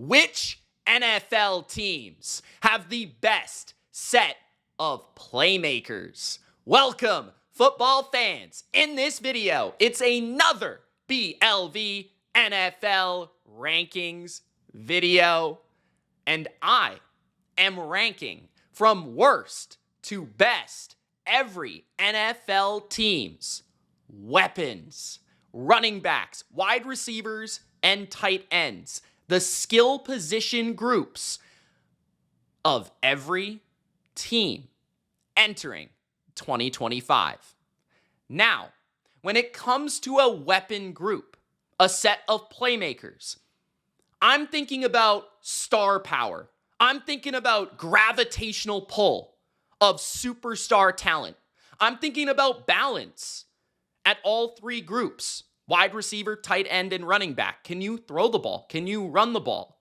Which NFL teams have the best set of playmakers? Welcome, football fans. In this video, it's another BLV NFL rankings video, and I am ranking from worst to best every NFL team's weapons, running backs, wide receivers, and tight ends. The skill position groups of every team entering 2025. Now, when it comes to a weapon group, a set of playmakers, I'm thinking about star power. I'm thinking about gravitational pull of superstar talent. I'm thinking about balance at all three groups. Wide receiver, tight end, and running back. Can you throw the ball? Can you run the ball?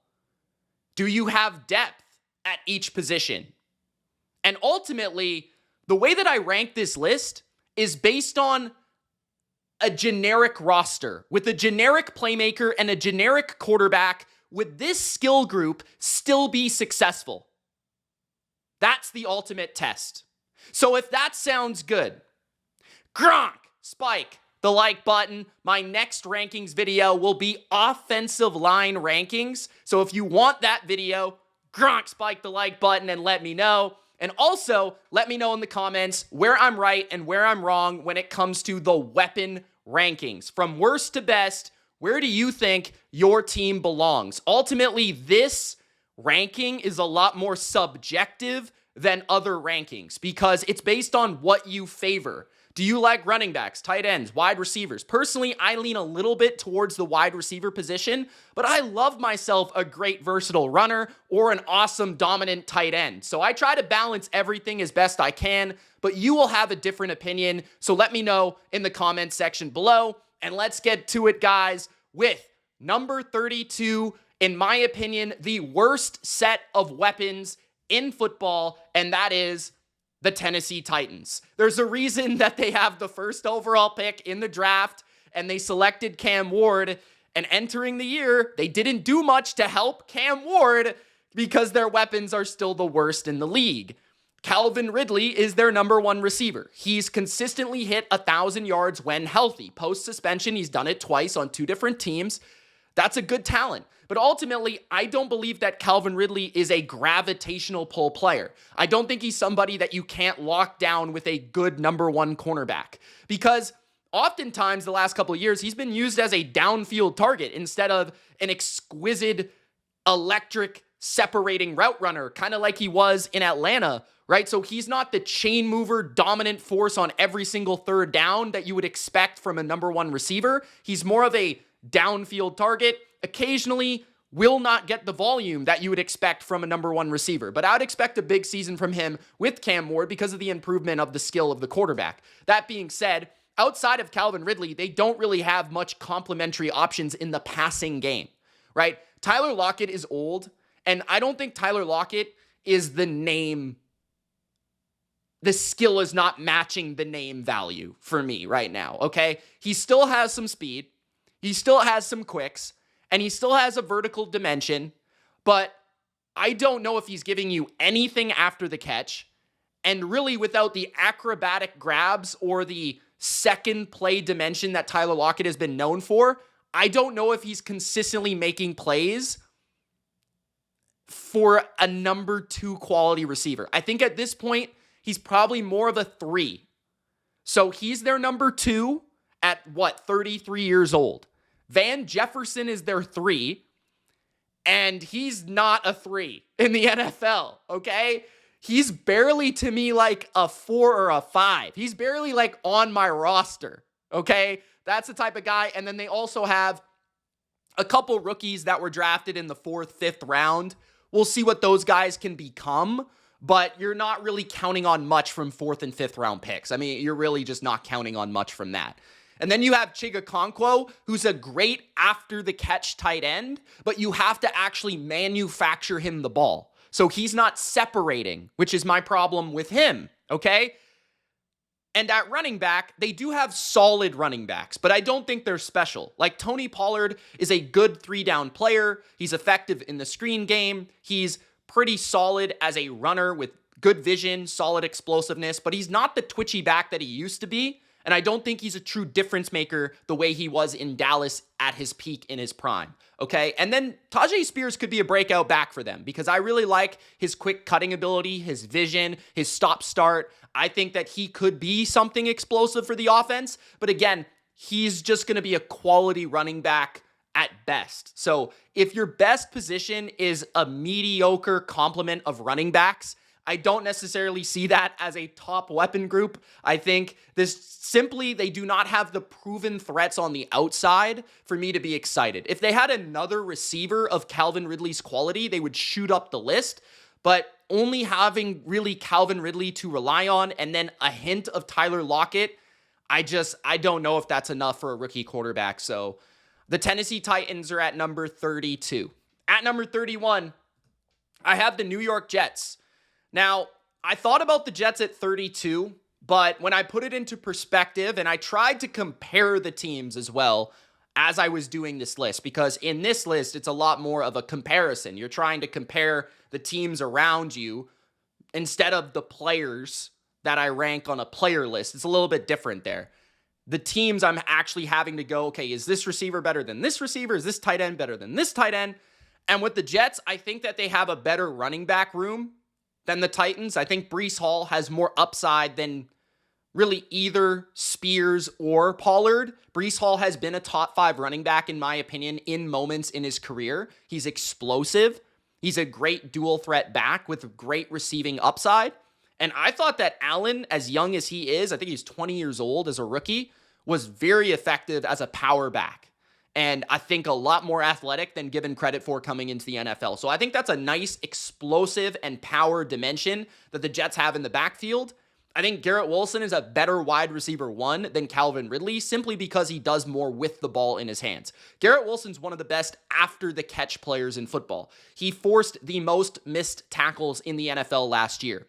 Do you have depth at each position? And ultimately, the way that I rank this list is based on a generic roster with a generic playmaker and a generic quarterback. Would this skill group still be successful? That's the ultimate test. So if that sounds good, Gronk, Spike the like button. My next rankings video will be offensive line rankings. So if you want that video, Gronk, spike the like button and let me know. And also, let me know in the comments where I'm right and where I'm wrong when it comes to the weapon rankings. From worst to best, where do you think your team belongs? Ultimately, this ranking is a lot more subjective than other rankings because it's based on what you favor. Do you like running backs, tight ends, wide receivers? Personally, I lean a little bit towards the wide receiver position, but I love myself a great versatile runner or an awesome dominant tight end. So I try to balance everything as best I can, but you will have a different opinion. So let me know in the comments section below, and let's get to it, guys, with number 32, in my opinion, the worst set of weapons in football, and that is the Tennessee Titans. There's a reason that they have the first overall pick in the draft, and they selected Cam Ward, and entering the year, they didn't do much to help Cam Ward because their weapons are still the worst in the league. Calvin Ridley is their number one receiver. He's consistently hit 1,000 yards when healthy. Post-suspension, he's done it twice on two different teams. That's a good talent. But ultimately, I don't believe that Calvin Ridley is a gravitational pull player. I don't think he's somebody that you can't lock down with a good number one cornerback. Because oftentimes, the last couple of years, he's been used as a downfield target instead of an exquisite, electric, separating route runner, kind of like he was in Atlanta, right? So he's not the chain mover, dominant force on every single third down that you would expect from a number one receiver. He's more of a downfield target. Occasionally will not get the volume that you would expect from a number one receiver. But I would expect a big season from him with Cam Ward because of the improvement of the skill of the quarterback. That being said, outside of Calvin Ridley, they don't really have much complementary options in the passing game, right? Tyler Lockett is old, and I don't think Tyler Lockett is the name. The skill is not matching the name value for me right now, okay? He still has some speed. He still has some quicks. And he still has a vertical dimension, but I don't know if he's giving you anything after the catch. And really, without the acrobatic grabs or the second play dimension that Tyler Lockett has been known for, I don't know if he's consistently making plays for a number two quality receiver. I think at this point, he's probably more of a 3. So he's their number 2 at 33 years old. Van Jefferson is their 3, and he's not a 3 in the NFL, okay? He's barely, to me, like a 4 or a 5. He's barely, like, on my roster, okay? That's the type of guy. And then they also have a couple rookies that were drafted in the 4th, 5th round. We'll see what those guys can become, but you're not really counting on much from 4th and 5th round picks. I mean, you're really just not counting on much from that. And then you have Chigakonkwo, who's a great after-the-catch tight end, but you have to actually manufacture him the ball. So he's not separating, which is my problem with him, okay? And at running back, they do have solid running backs, but I don't think they're special. Like Tony Pollard is a good 3-down player. He's effective in the screen game. He's pretty solid as a runner with good vision, solid explosiveness, but he's not the twitchy back that he used to be. And I don't think he's a true difference maker the way he was in Dallas at his peak in his prime. Okay. And then Tajay Spears could be a breakout back for them because I really like his quick cutting ability, his vision, his stop start. I think that he could be something explosive for the offense. But again, he's just going to be a quality running back at best. So if your best position is a mediocre complement of running backs, I don't necessarily see that as a top weapon group. I think they do not have the proven threats on the outside for me to be excited. If they had another receiver of Calvin Ridley's quality, they would shoot up the list. But only having really Calvin Ridley to rely on and then a hint of Tyler Lockett, I don't know if that's enough for a rookie quarterback. So the Tennessee Titans are at number 32. At number 31, I have the New York Jets. Now, I thought about the Jets at 32, but when I put it into perspective and I tried to compare the teams as well as I was doing this list, because in this list, it's a lot more of a comparison. You're trying to compare the teams around you instead of the players that I rank on a player list. It's a little bit different there. The teams I'm actually having to go, okay, is this receiver better than this receiver? Is this tight end better than this tight end? And with the Jets, I think that they have a better running back room than the Titans. I think Breece Hall has more upside than really either Spears or Pollard. Breece Hall has been a top 5 running back, in my opinion, in moments in his career. He's explosive. He's a great dual threat back with great receiving upside. And I thought that Allen, as young as he is, I think he's 20 years old as a rookie, was very effective as a power back. And I think a lot more athletic than given credit for coming into the NFL. So I think that's a nice explosive and power dimension that the Jets have in the backfield. I think Garrett Wilson is a better wide receiver 1 than Calvin Ridley simply because he does more with the ball in his hands. Garrett Wilson's one of the best after the catch players in football. He forced the most missed tackles in the NFL last year.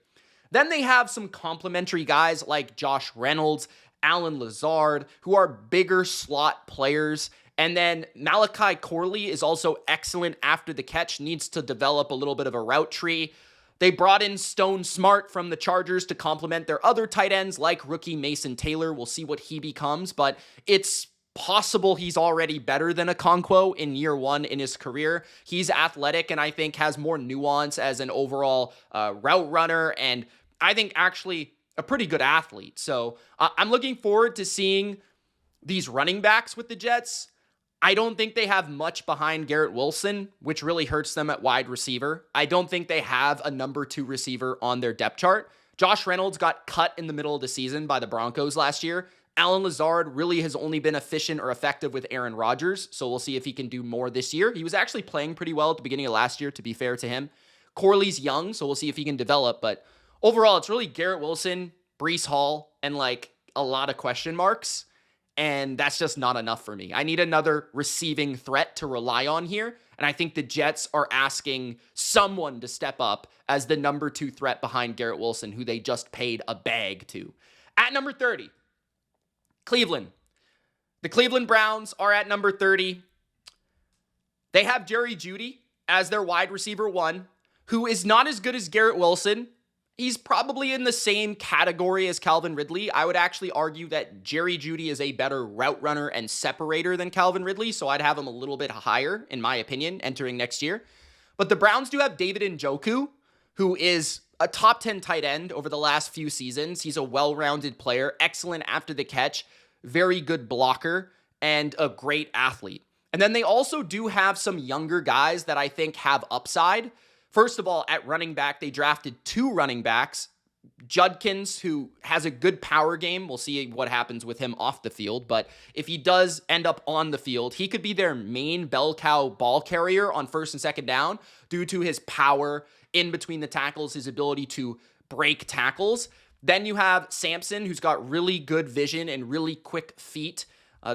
Then they have some complementary guys like Josh Reynolds, Allen Lazard, who are bigger slot players. And then Malachi Corley is also excellent after the catch, needs to develop a little bit of a route tree. They brought in Stone Smart from the Chargers to complement their other tight ends like rookie Mason Taylor. We'll see what he becomes, but it's possible he's already better than Okonkwo in year 1 in his career. He's athletic and I think has more nuance as an overall route runner and I think actually a pretty good athlete. So I'm looking forward to seeing these running backs with the Jets. I don't think they have much behind Garrett Wilson, which really hurts them at wide receiver. I don't think they have a number 2 receiver on their depth chart. Josh Reynolds got cut in the middle of the season by the Broncos last year. Allen Lazard really has only been efficient or effective with Aaron Rodgers, so we'll see if he can do more this year. He was actually playing pretty well at the beginning of last year, to be fair to him. Corley's young, so we'll see if he can develop, but overall, it's really Garrett Wilson, Breece Hall, and like a lot of question marks. And that's just not enough for me. I need another receiving threat to rely on here. And I think the Jets are asking someone to step up as the number 2 threat behind Garrett Wilson, who they just paid a bag to. At number 30, Cleveland. The Cleveland Browns are at number 30. They have Jerry Jeudy as their wide receiver 1, who is not as good as Garrett Wilson. He's probably in the same category as Calvin Ridley. I would actually argue that Jerry Jeudy is a better route runner and separator than Calvin Ridley, so I'd have him a little bit higher, in my opinion, entering next year. But the Browns do have David Njoku, who is a top 10 tight end over the last few seasons. He's a well-rounded player, excellent after the catch, very good blocker, and a great athlete. And then they also do have some younger guys that I think have upside. First of all, at running back, they drafted 2 running backs. Judkins, who has a good power game. We'll see what happens with him off the field. But if he does end up on the field, he could be their main bell cow ball carrier on first and second down due to his power in between the tackles, his ability to break tackles. Then you have Sampson, who's got really good vision and really quick feet.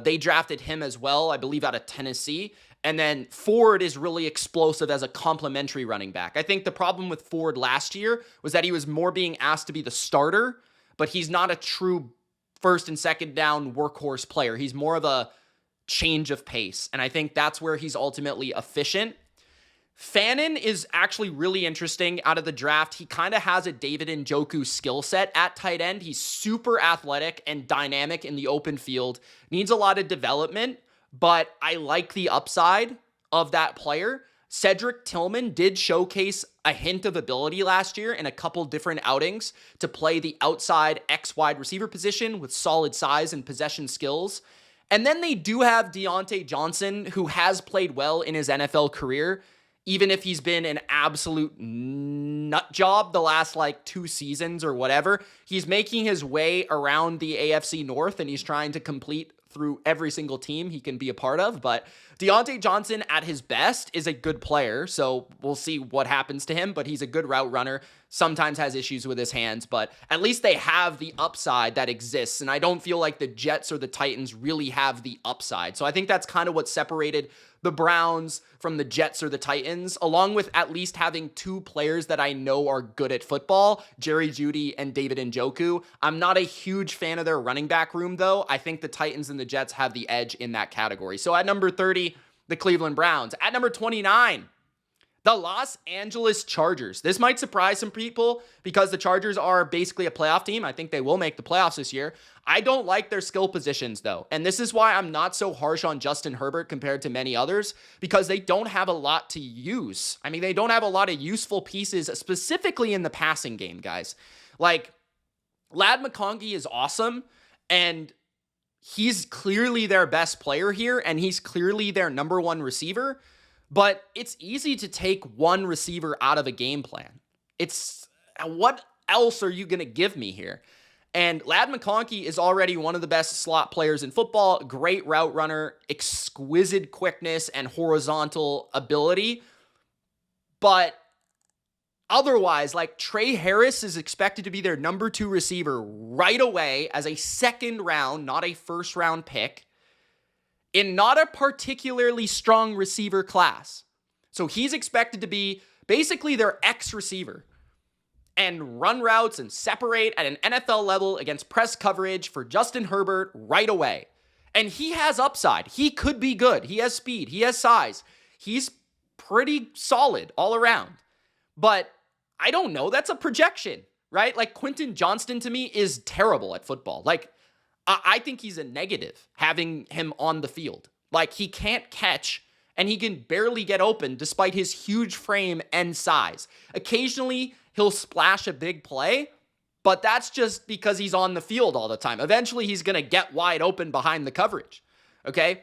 They drafted him as well, I believe, out of Tennessee. And then Ford is really explosive as a complementary running back. I think the problem with Ford last year was that he was more being asked to be the starter but he's not a true first and second down workhorse player. He's more of a change of pace, and I think that's where he's ultimately efficient. Fannin is actually really interesting out of the draft. He kind of has a David Njoku skill set at tight end. He's super athletic and dynamic in the open field. Needs a lot of development, but I like the upside of that player. Cedric Tillman did showcase a hint of ability last year in a couple different outings to play the outside X wide receiver position with solid size and possession skills. And then they do have Deontay Johnson, who has played well in his NFL career, even if he's been an absolute nut job the last 2 seasons or whatever. He's making his way around the AFC North, and he's trying to complete through every single team he can be a part of. But Deontay Johnson at his best is a good player, so we'll see what happens to him, but he's a good route runner, sometimes has issues with his hands, but at least they have the upside that exists, and I don't feel like the Jets or the Titans really have the upside. So I think that's kind of what separated the Browns from the Jets or the Titans, along with at least having 2 players that I know are good at football, Jerry Jeudy and David Njoku. I'm not a huge fan of their running back room, though. I think the Titans and the Jets have the edge in that category. So at number 30, the Cleveland Browns. At number 29, the Los Angeles Chargers. This might surprise some people because the Chargers are basically a playoff team. I think they will make the playoffs this year. I don't like their skill positions, though. And this is why I'm not so harsh on Justin Herbert compared to many others, because they don't have a lot to use. I mean, they don't have a lot of useful pieces, specifically in the passing game, guys. Like, Ladd McConkey is awesome, and he's clearly their best player here, and he's clearly their number 1 receiver. But it's easy to take one receiver out of a game plan. It's what else are you going to give me here? And Ladd McConkey is already one of the best slot players in football, great route runner, exquisite quickness and horizontal ability. But otherwise, Trey Harris is expected to be their number 2 receiver right away as a second round, not a first round pick, in not a particularly strong receiver class. So he's expected to be basically their X receiver and run routes and separate at an NFL level against press coverage for Justin Herbert right away. And he has upside. He could be good. He has speed. He has size. He's pretty solid all around. But I don't know. That's a projection, right? Quentin Johnston to me is terrible at football. I think he's a negative having him on the field. He can't catch, and he can barely get open despite his huge frame and size. Occasionally, he'll splash a big play, but that's just because he's on the field all the time. Eventually, he's going to get wide open behind the coverage, okay?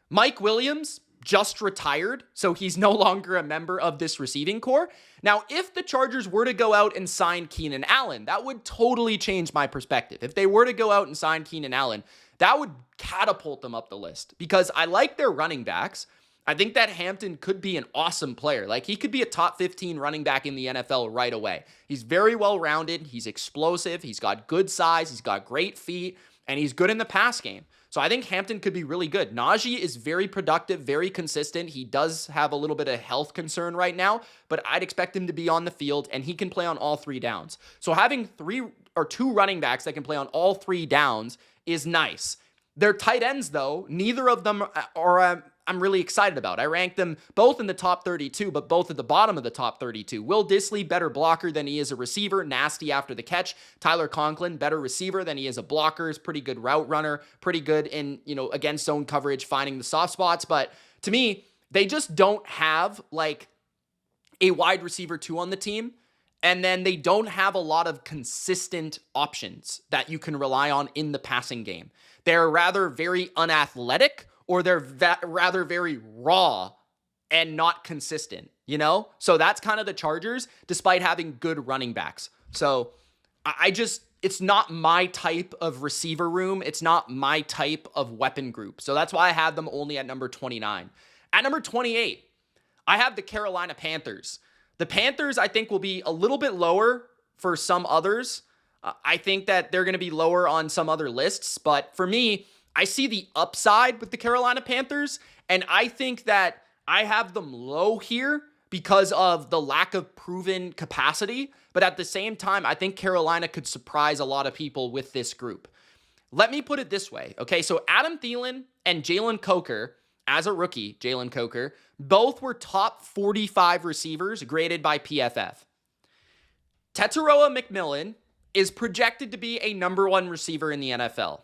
Mike Williams just retired, so he's no longer a member of this receiving core. Now, if the Chargers were to go out and sign Keenan Allen, that would totally change my perspective. If they were to go out and sign Keenan Allen, that would catapult them up the list because I like their running backs. I think that Hampton could be an awesome player. He could be a top 15 running back in the NFL right away. He's very well-rounded. He's explosive. He's got good size. He's got great feet, and he's good in the pass game. So I think Hampton could be really good. Najee is very productive, very consistent. He does have a little bit of health concern right now, but I'd expect him to be on the field, and he can play on all 3 downs. So having 2 running backs that can play on all 3 downs is nice. Their tight ends, though, neither of them are I'm really excited about. I ranked them both in the top 32, but both at the bottom of the top 32. Will Dissly, better blocker than he is a receiver, nasty after the catch. Tyler Conklin, better receiver than he is a blocker, is pretty good route runner, pretty good in, against zone coverage, finding the soft spots. But to me, they just don't have a wide receiver 2 on the team. And then they don't have a lot of consistent options that you can rely on in the passing game. They're rather very unathletic, or they're rather very raw and not consistent, So that's kind of the Chargers, despite having good running backs. So it's not my type of receiver room. It's not my type of weapon group. So that's why I have them only at number 29. At number 28, I have the Carolina Panthers. The Panthers, I think, will be a little bit lower for some others. I think that they're going to be lower on some other lists. But for me, I see the upside with the Carolina Panthers, and I think that I have them low here because of the lack of proven capacity. But at the same time, I think Carolina could surprise a lot of people with this group. Let me put it this way, okay? So Adam Thielen and Jalen Coker, as a rookie, Jalen Coker, both were top 45 receivers graded by PFF. Tetairoa McMillan is projected to be a number 1 receiver in the NFL.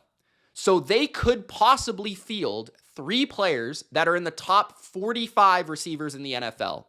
So they could possibly field 3 players that are in the top 45 receivers in the NFL.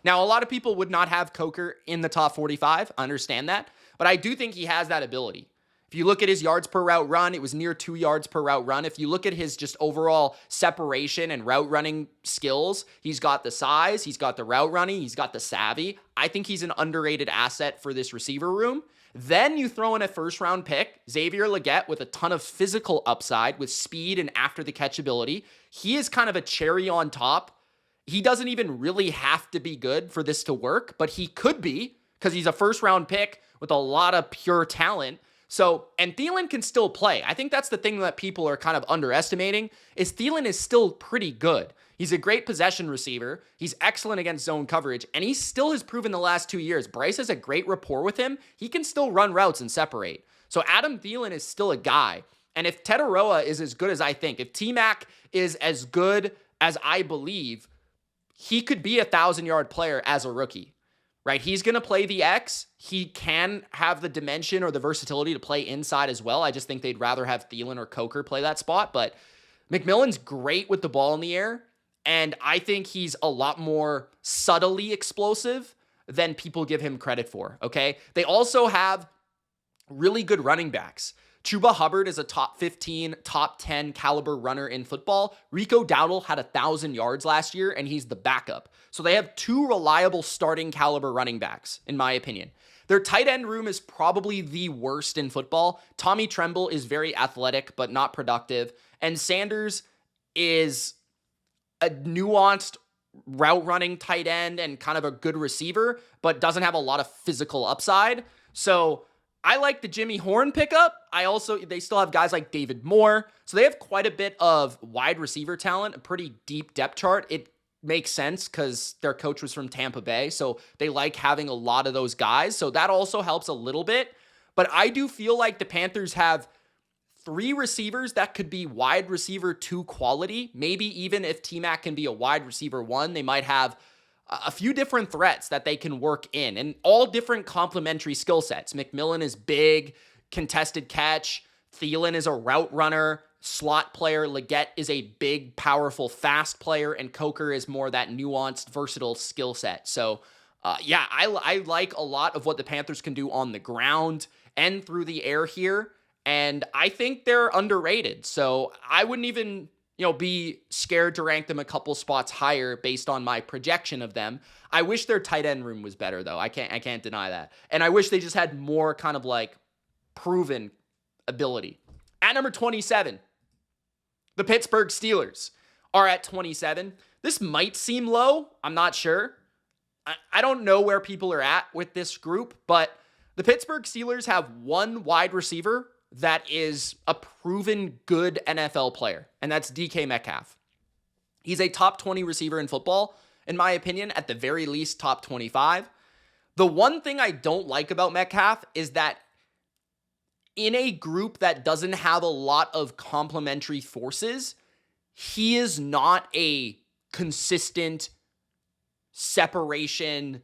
Now, a lot of people would not have Coker in the top 45. I understand that. But I do think he has that ability. If you look at his yards per route run, it was near 2 yards per route run. If you look at his just overall separation and route running skills, he's got the size, he's got the route running, he's got the savvy. I think he's an underrated asset for this receiver room. Then you throw in a first-round pick, Xavier Legette, with a ton of physical upside, with speed and after-the-catch ability. He is kind of a cherry on top. He doesn't even really have to be good for this to work, but he could be because he's a first-round pick with a lot of pure talent. So, and Thielen can still play. I think that's the thing that people are kind of underestimating, is Thielen is still pretty good. He's a great possession receiver. He's excellent against zone coverage, and he still has proven the last 2 years. Bryce has a great rapport with him. He can still run routes and separate. So Adam Thielen is still a guy. And if Tetairoa is as good as I think, if T-Mac is as good as I believe, he could be a 1,000-yard player as a rookie. Right? He's going to play the X. He can have the dimension or the versatility to play inside as well. I just think they'd rather have Thielen or Coker play that spot. But McMillan's great with the ball in the air, and I think he's a lot more subtly explosive than people give him credit for, okay? They also have really good running backs. Chuba Hubbard is a top 15, top 10 caliber runner in football. Rico Dowdle had 1,000 yards last year, and he's the backup. So they have 2 reliable starting caliber running backs, in my opinion. Their tight end room is probably the worst in football. Tommy Tremble is very athletic, but not productive. And Sanders is a nuanced route running tight end and kind of a good receiver, but doesn't have a lot of physical upside. So I like the Jimmy Horn pickup. They still have guys like David Moore. So they have quite a bit of wide receiver talent, a pretty deep depth chart. It makes sense because their coach was from Tampa Bay. So they like having a lot of those guys. So that also helps a little bit. But I do feel like the Panthers have 3 receivers that could be wide receiver 2 quality. Maybe even if T-Mac can be a wide receiver 1, they might have a few different threats that they can work in, and all different complementary skill sets. McMillan is big, contested catch. Thielen is a route runner, slot player. Legette is a big, powerful, fast player, and Coker is more that nuanced, versatile skill set. So, I like a lot of what the Panthers can do on the ground and through the air here, and I think they're underrated. So I wouldn't even be scared to rank them a couple spots higher based on my projection of them. I wish their tight end room was better, though. I can't deny that. And I wish they just had more kind of like proven ability. At number 27, the Pittsburgh Steelers are at 27. This might seem low. I'm not sure. I don't know where people are at with this group, but the Pittsburgh Steelers have 1 wide receiver that is a proven good NFL player, and that's DK Metcalf. He's a top 20 receiver in football, in my opinion, at the very least top 25. The one thing I don't like about Metcalf is that in a group that doesn't have a lot of complementary forces, he is not a consistent separation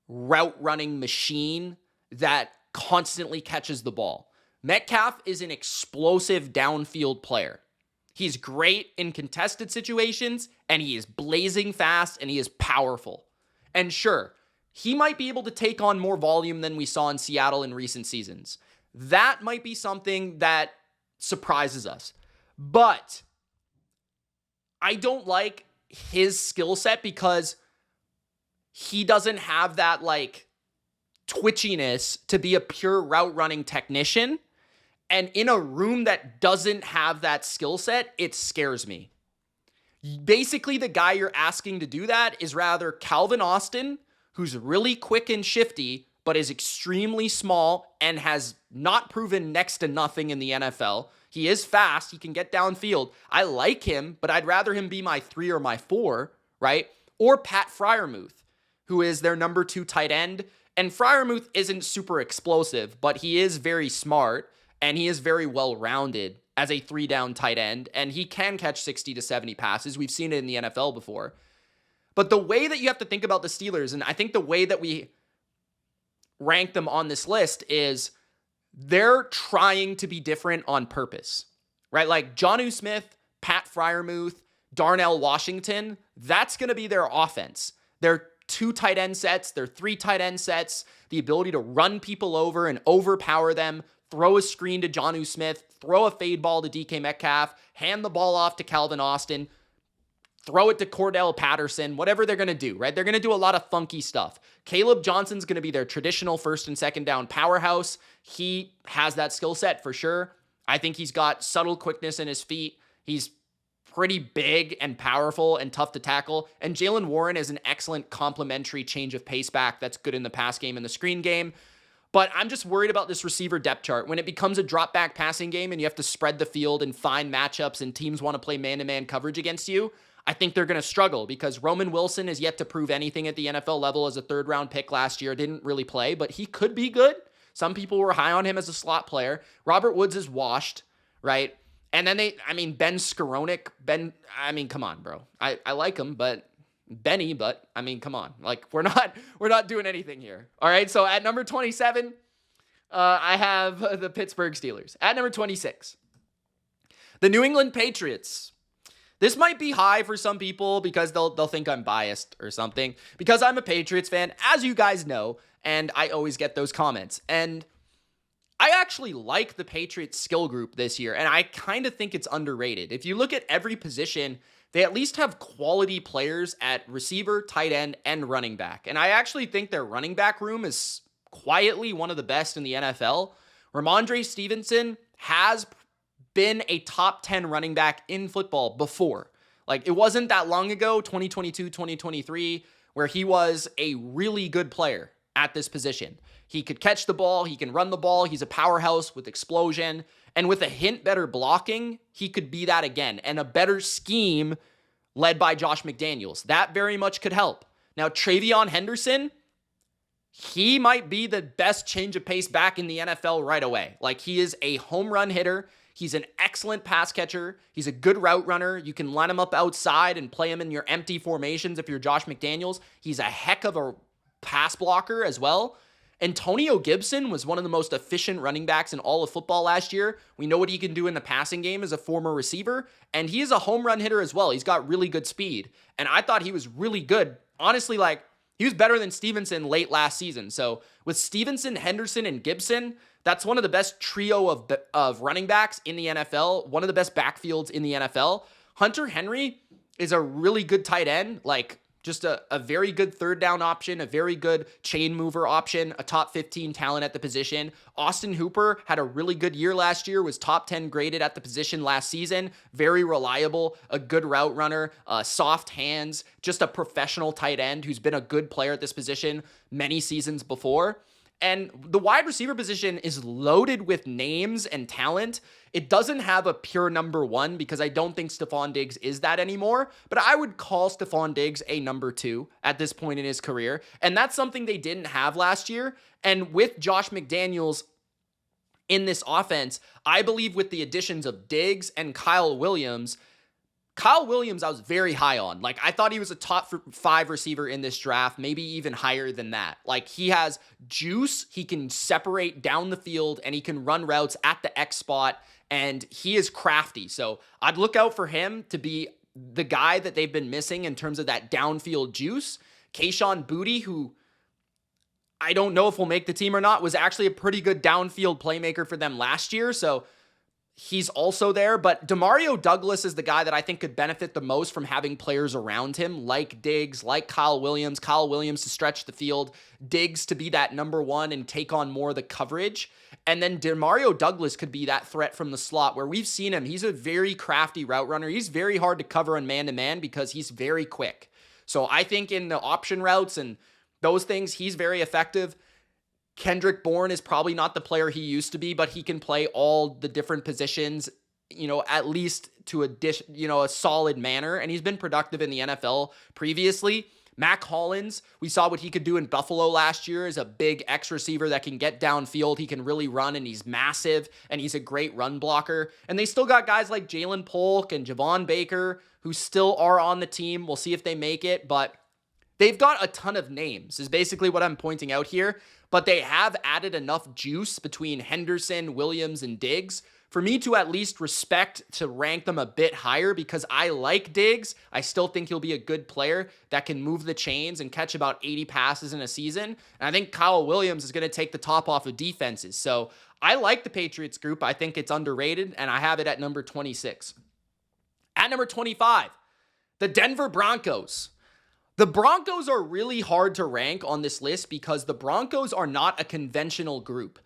route running machine that constantly catches the ball. Metcalf is an explosive downfield player. He's great in contested situations, and he is blazing fast, and he is powerful. And sure, he might be able to take on more volume than we saw in Seattle in recent seasons. That might be something that surprises us. But I don't like his skill set because he doesn't have that twitchiness to be a pure route running technician. And in a room that doesn't have that skill set, it scares me. Basically, the guy you're asking to do that is rather Calvin Austin, who's really quick and shifty, but is extremely small and has not proven next to nothing in the NFL. He is fast. He can get downfield. I like him, but I'd rather him be my 3 or my 4, right? or Pat Freiermuth, who is their number 2 tight end. And Freiermuth isn't super explosive, but he is very smart and he is very well-rounded as a 3-down tight end, and he can catch 60 to 70 passes. We've seen it in the NFL before. But the way that you have to think about the Steelers, and I think the way that we rank them on this list, is they're trying to be different on purpose, right? Like Jonnu Smith, Pat Freiermuth, Darnell Washington, that's going to be their offense. Their 2 tight end sets, their 3 tight end sets, the ability to run people over and overpower them, throw a screen to Jonnu Smith, throw a fade ball to DK Metcalf, hand the ball off to Calvin Austin, throw it to Cordell Patterson, whatever they're going to do, right? They're going to do a lot of funky stuff. Caleb Johnson's going to be their traditional first and second down powerhouse. He has that skill set for sure. I think he's got subtle quickness in his feet. He's pretty big and powerful and tough to tackle. And Jaylen Warren is an excellent complementary change of pace back that's good in the pass game and the screen game. But I'm just worried about this receiver depth chart. When it becomes a drop back passing game and you have to spread the field and find matchups and teams want to play man-to-man coverage against you, I think they're going to struggle because Roman Wilson is yet to prove anything at the NFL level as a 3rd-round pick last year. Didn't really play, but he could be good. Some people were high on him as a slot player. Robert Woods is washed, right? And then Ben Skowronek, come on, bro. I like him, but come on. Like, we're not doing anything here. All right, so at number 27, I have the Pittsburgh Steelers. At number 26, the New England Patriots. This might be high for some people because they'll think I'm biased or something, because I'm a Patriots fan, as you guys know, and I always get those comments. And I actually like the Patriots skill group this year, and I kind of think it's underrated. If you look at every position, they at least have quality players at receiver, tight end, and running back. And I actually think their running back room is quietly one of the best in the NFL. Ramondre Stevenson has been a top 10 running back in football before. Like, it wasn't that long ago, 2022, 2023, where he was a really good player at this position. He could catch the ball, he can run the ball, he's a powerhouse with explosion, and with a hint better blocking, he could be that again, and a better scheme led by Josh McDaniels. That very much could help. Now, Travion Henderson, he might be the best change of pace back in the NFL right away. Like, he is a home run hitter. He's an excellent pass catcher. He's a good route runner. You can line him up outside and play him in your empty formations if you're Josh McDaniels. He's a heck of a pass blocker as well. Antonio Gibson was one of the most efficient running backs in all of football last year. We know what he can do in the passing game as a former receiver, and he is a home run hitter as well. He's got really good speed, and I thought he was really good. Honestly, like, he was better than Stevenson late last season. So with Stevenson, Henderson, and Gibson, that's one of the best trio of running backs in the NFL, one of the best backfields in the NFL. Hunter Henry is a really good tight end, like just a very good 3rd down option, a very good chain mover option, a top 15 talent at the position. Austin Hooper had a really good year last year, was top 10 graded at the position last season. Very reliable, a good route runner, soft hands, just a professional tight end who's been a good player at this position many seasons before. And the wide receiver position is loaded with names and talent. It doesn't have a pure number 1 because I don't think Stephon Diggs is that anymore, but I would call Stephon Diggs a number 2 at this point in his career. And that's something they didn't have last year. And with Josh McDaniels in this offense, I believe with the additions of Diggs and Kyle Williams, I was very high on. Like, I thought he was a top 5 receiver in this draft, maybe even higher than that. Like, he has juice, he can separate down the field, and he can run routes at the X spot, and he is crafty. So I'd look out for him to be the guy that they've been missing in terms of that downfield juice. Kayshon Boutte, who I don't know if will make the team or not, was actually a pretty good downfield playmaker for them last year. So he's also there, but Demario Douglas is the guy that I think could benefit the most from having players around him, like Diggs, like Kyle Williams to stretch the field, Diggs to be that number 1 and take on more of the coverage. And then Demario Douglas could be that threat from the slot where we've seen him. He's a very crafty route runner. He's very hard to cover on man-to-man because he's very quick. So I think in the option routes and those things, he's very effective. Kendrick Bourne is probably not the player he used to be, but he can play all the different positions at least to a solid manner. And he's been productive in the NFL previously. Mac Hollins, we saw what he could do in Buffalo last year as a big X receiver that can get downfield. He can really run, and he's massive, and he's a great run blocker. And they still got guys like Jalen Polk and Javon Baker who still are on the team. We'll see if they make it, but they've got a ton of names, is basically what I'm pointing out here. But they have added enough juice between Henderson, Williams, and Diggs for me to at least to rank them a bit higher, because I like Diggs. I still think he'll be a good player that can move the chains and catch about 80 passes in a season. And I think Kyle Williams is going to take the top off of defenses. So I like the Patriots group. I think it's underrated, and I have it at number 26. At number 25, the Denver Broncos. The Broncos are really hard to rank on this list because the Broncos are not a conventional group.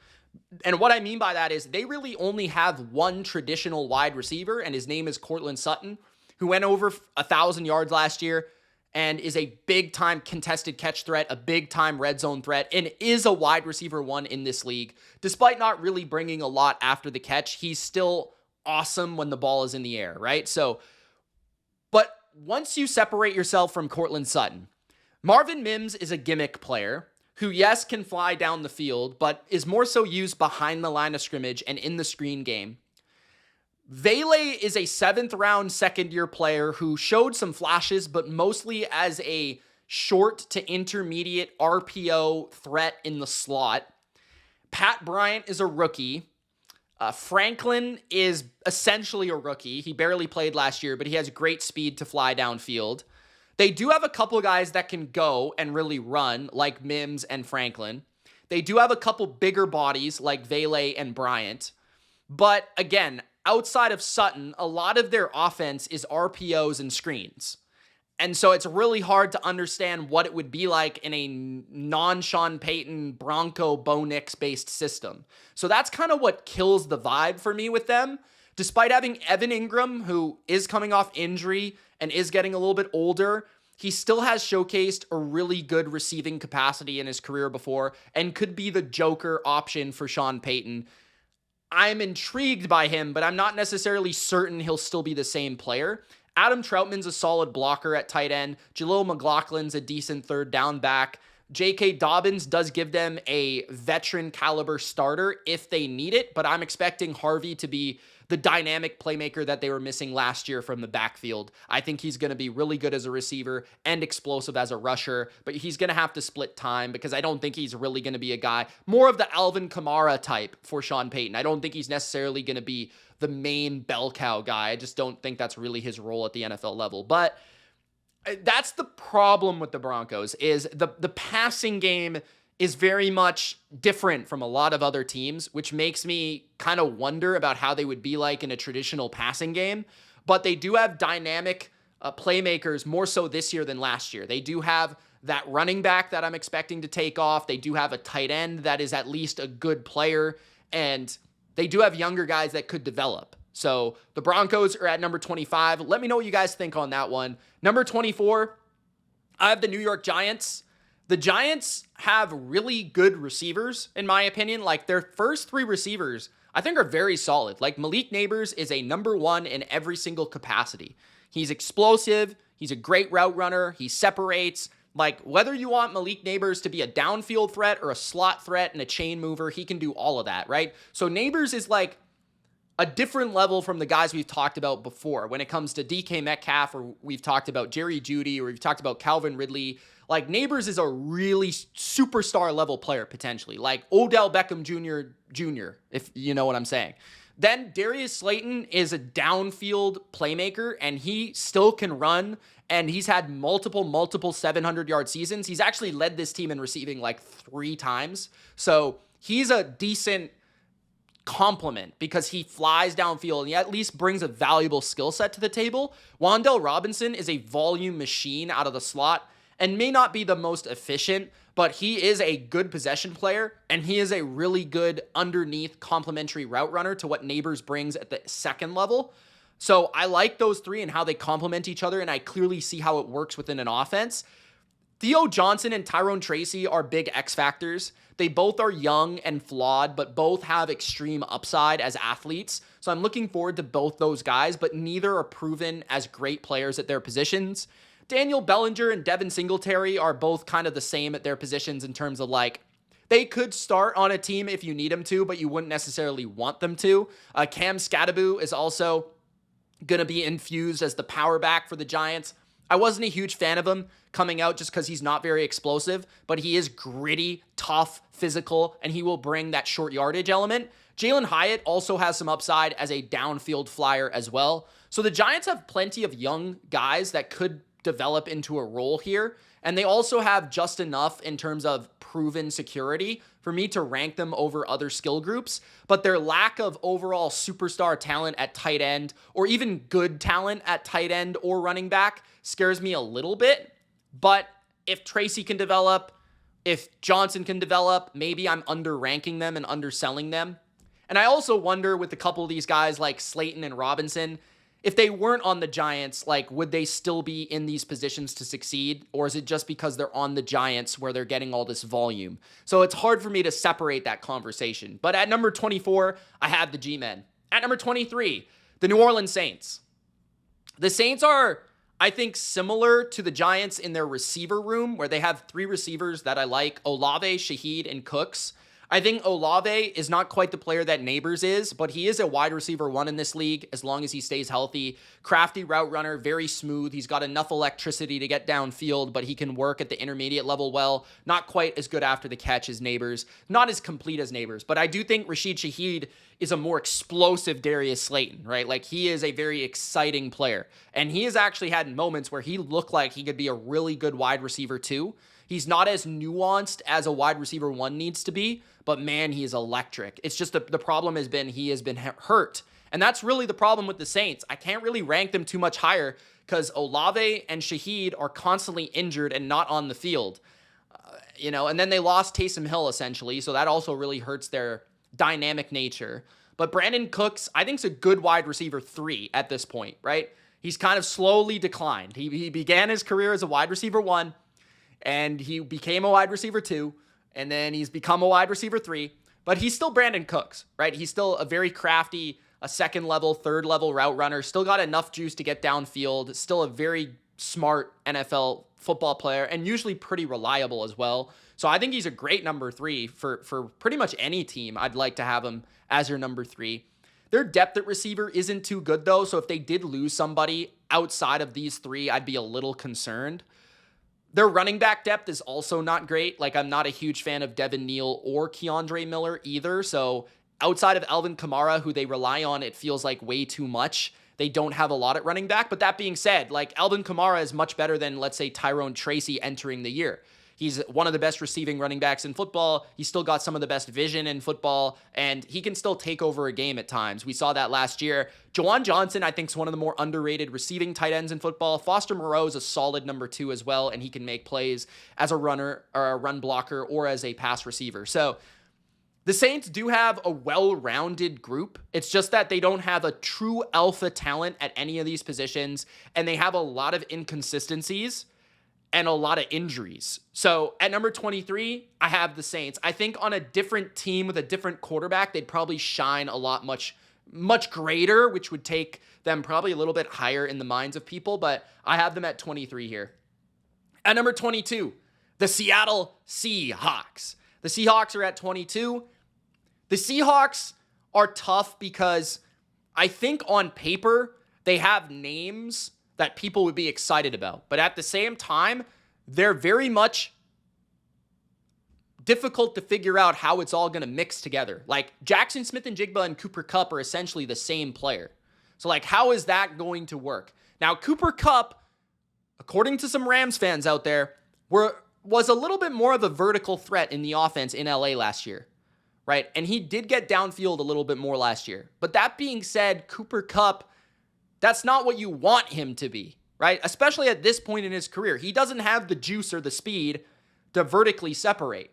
And what I mean by that is they really only have one traditional wide receiver, and his name is Courtland Sutton, who went over 1,000 yards last year and is a big-time contested catch threat, a big-time red zone threat, and is a wide receiver one in this league. Despite not really bringing a lot after the catch, he's still awesome when the ball is in the air, right? But once you separate yourself from Courtland Sutton, Marvin Mims is a gimmick player who, yes, can fly down the field, but is more so used behind the line of scrimmage and in the screen game. Vele is a 7th-round second-year player who showed some flashes, but mostly as a short to intermediate RPO threat in the slot. Pat Bryant is a rookie. Franklin is essentially a rookie. He barely played last year, but he has great speed to fly downfield. They do have a couple guys that can go and really run, like Mims and Franklin. They do have a couple bigger bodies, like Vele and Bryant. But again, outside of Sutton, a lot of their offense is RPOs and screens. And so it's really hard to understand what it would be like in a non-Sean Payton, Bronco, Bo Nix-based system. So that's kind of what kills the vibe for me with them. Despite having Evan Ingram, who is coming off injury and is getting a little bit older, he still has showcased a really good receiving capacity in his career before and could be the joker option for Sean Payton. I'm intrigued by him, but I'm not necessarily certain he'll still be the same player. Adam Troutman's a solid blocker at tight end. Jaleel McLaughlin's a decent third down back. J.K. Dobbins does give them a veteran caliber starter if they need it, but I'm expecting Harvey to be the dynamic playmaker that they were missing last year from the backfield. I think he's going to be really good as a receiver and explosive as a rusher, but he's going to have to split time because I don't think he's really going to be a guy, more of the Alvin Kamara type for Sean Payton. I don't think he's necessarily going to be the main bell cow guy. I just don't think that's really his role at the NFL level. But that's the problem with the Broncos, is the passing game is very much different from a lot of other teams, which makes me kind of wonder about how they would be like in a traditional passing game. But they do have dynamic playmakers more so this year than last year. They do have that running back that I'm expecting to take off. They do have a tight end that is at least a good player, and they do have younger guys that could develop. So the Broncos are at number 25. Let me know what you guys think on that one. Number 24, I have the New York Giants. The Giants have really good receivers, in my opinion. Like, their first 3 receivers, I think, are very solid. Like, Malik Neighbors is a number 1 in every single capacity. He's explosive. He's a great route runner. He separates. Like, whether you want Malik Neighbors to be a downfield threat or a slot threat and a chain mover, he can do all of that, right? So Neighbors is like a different level from the guys we've talked about before. When it comes to DK Metcalf, or we've talked about Jerry Jeudy, or we've talked about Calvin Ridley, like, Neighbors is a really superstar level player potentially, like Odell Beckham Jr., if you know what I'm saying. Then Darius Slayton is a downfield playmaker, and he still can run, and he's had multiple 700-yard seasons. He's actually led this team in receiving like 3 times. So he's a decent compliment because he flies downfield and he at least brings a valuable skill set to the table. Wan'Dale Robinson is a volume machine out of the slot and may not be the most efficient, but he is a good possession player, and he is a really good underneath complementary route runner to what Neighbors brings at the second level. So I like those 3 and how they complement each other, and I clearly see how it works within an offense. Theo Johnson and Tyrone Tracy are big X factors. They both are young and flawed, but both have extreme upside as athletes. So I'm looking forward to both those guys, but neither are proven as great players at their positions. Daniel Bellinger and Devin Singletary are both kind of the same at their positions in terms of like, they could start on a team if you need them to, but you wouldn't necessarily want them to. Cam Skattebo is also going to be infused as the power back for the Giants. I wasn't a huge fan of him coming out just because he's not very explosive, but he is gritty, tough, physical, and he will bring that short yardage element. Jalen Hyatt also has some upside as a downfield flyer as well. So the Giants have plenty of young guys that could develop into a role here, and they also have just enough in terms of proven security for me to rank them over other skill groups, but their lack of overall superstar talent at tight end or even good talent at tight end or running back scares me a little bit. But if Tracy can develop, if Johnson can develop, maybe I'm underranking them and underselling them. And I also wonder with a couple of these guys like Slayton and Robinson, if they weren't on the Giants, like, would they still be in these positions to succeed? Or is it just because they're on the Giants where they're getting all this volume? So it's hard for me to separate that conversation. But at number 24, I have the G-Men. At number 23, the New Orleans Saints. The Saints are, I think, similar to the Giants in their receiver room, where they have three receivers that I like: Olave, Shaheed, and Cooks. I think Olave is not quite the player that Neighbors is, but he is a wide receiver one in this league as long as he stays healthy. Crafty route runner, very smooth. He's got enough electricity to get downfield, but he can work at the intermediate level well. Not quite as good after the catch as Neighbors. Not as complete as Neighbors, but I do think Rashid Shaheed is a more explosive Darius Slayton, right? Like, he is a very exciting player. And he has actually had moments where he looked like he could be a really good wide receiver too. He's not as nuanced as a wide receiver one needs to be, but man, he is electric. It's just the problem has been he has been hurt. And that's really the problem with the Saints. I can't really rank them too much higher because Olave and Shaheed are constantly injured and not on the field. And then they lost Taysom Hill essentially, so that also really hurts their dynamic nature. But Brandon Cooks, I think, is a good wide receiver 3 at this point, right? He's kind of slowly declined. He began his career as a wide receiver 1, and he became a wide receiver 2, and then he's become a wide receiver 3, but he's still Brandon Cooks, right? He's still a very crafty, a second level, third level route runner, still got enough juice to get downfield, still a very smart NFL football player, and usually pretty reliable as well. So I think he's a great number 3 for pretty much any team. I'd like to have him as your number 3. Their depth at receiver isn't too good though, so if they did lose somebody outside of these 3, I'd be a little concerned. Their running back depth is also not great. Like, I'm not a huge fan of Devin Neal or Keandre Miller either. So outside of Alvin Kamara, who they rely on, it feels like way too much. They don't have a lot at running back. But that being said, like, Alvin Kamara is much better than, let's say, Tyrone Tracy entering the year. He's one of the best receiving running backs in football. He's still got some of the best vision in football, and he can still take over a game at times. We saw that last year. Juwan Johnson, I think, is one of the more underrated receiving tight ends in football. Foster Moreau is a solid number 2 as well, and he can make plays as a runner or a run blocker or as a pass receiver. So the Saints do have a well-rounded group. It's just that they don't have a true alpha talent at any of these positions, and they have a lot of inconsistencies and a lot of injuries. So at number 23, I have the Saints. I think on a different team with a different quarterback, they'd probably shine a lot much greater, which would take them probably a little bit higher in the minds of people, but I have them at 23 here. At number 22, the Seattle Seahawks. The Seahawks are at 22. The Seahawks are tough because I think on paper, they have names that people would be excited about. But at the same time, they're very much difficult to figure out how it's all going to mix together. Like, Jackson Smith-Njigba and Cooper Kupp are essentially the same player. So, like, how is that going to work? Now, Cooper Kupp, according to some Rams fans out there, was a little bit more of a vertical threat in the offense in LA last year, right? And he did get downfield a little bit more last year. But that being said, Cooper Kupp, that's not what you want him to be, right? Especially at this point in his career. He doesn't have the juice or the speed to vertically separate.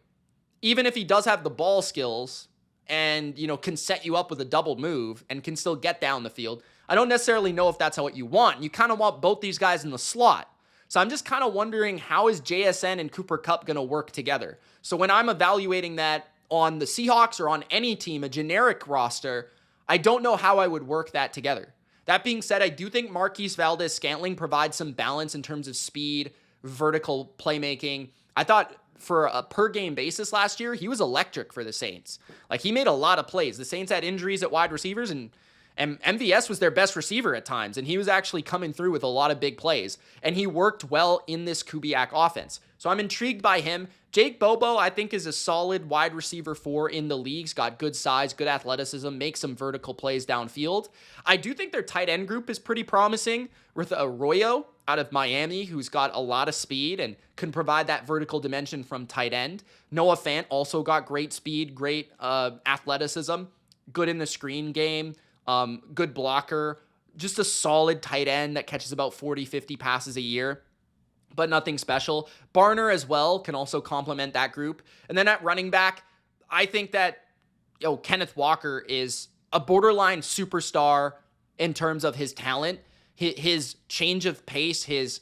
Even if he does have the ball skills and, can set you up with a double move and can still get down the field, I don't necessarily know if that's what you want. You kind of want both these guys in the slot. So I'm just kind of wondering, how is JSN and Cooper Kupp going to work together? So when I'm evaluating that on the Seahawks or on any team, a generic roster, I don't know how I would work that together. That being said, I do think Marquise Valdes-Scantling provides some balance in terms of speed, vertical playmaking. I thought for a per-game basis last year, he was electric for the Saints. Like, he made a lot of plays. The Saints had injuries at wide receivers, and MVS was their best receiver at times, and he was actually coming through with a lot of big plays, and he worked well in this Kubiak offense. So I'm intrigued by him. Jake Bobo, I think, is a solid wide receiver 4 in the league. He's got good size, good athleticism, makes some vertical plays downfield. I do think their tight end group is pretty promising with Arroyo out of Miami, who's got a lot of speed and can provide that vertical dimension from tight end. Noah Fant also got great speed, great athleticism, good in the screen game, good blocker, just a solid tight end that catches about 40, 50 passes a year, but nothing special. Barner as well can also complement that group. And then at running back, I think that Kenneth Walker is a borderline superstar in terms of his talent. His change of pace, his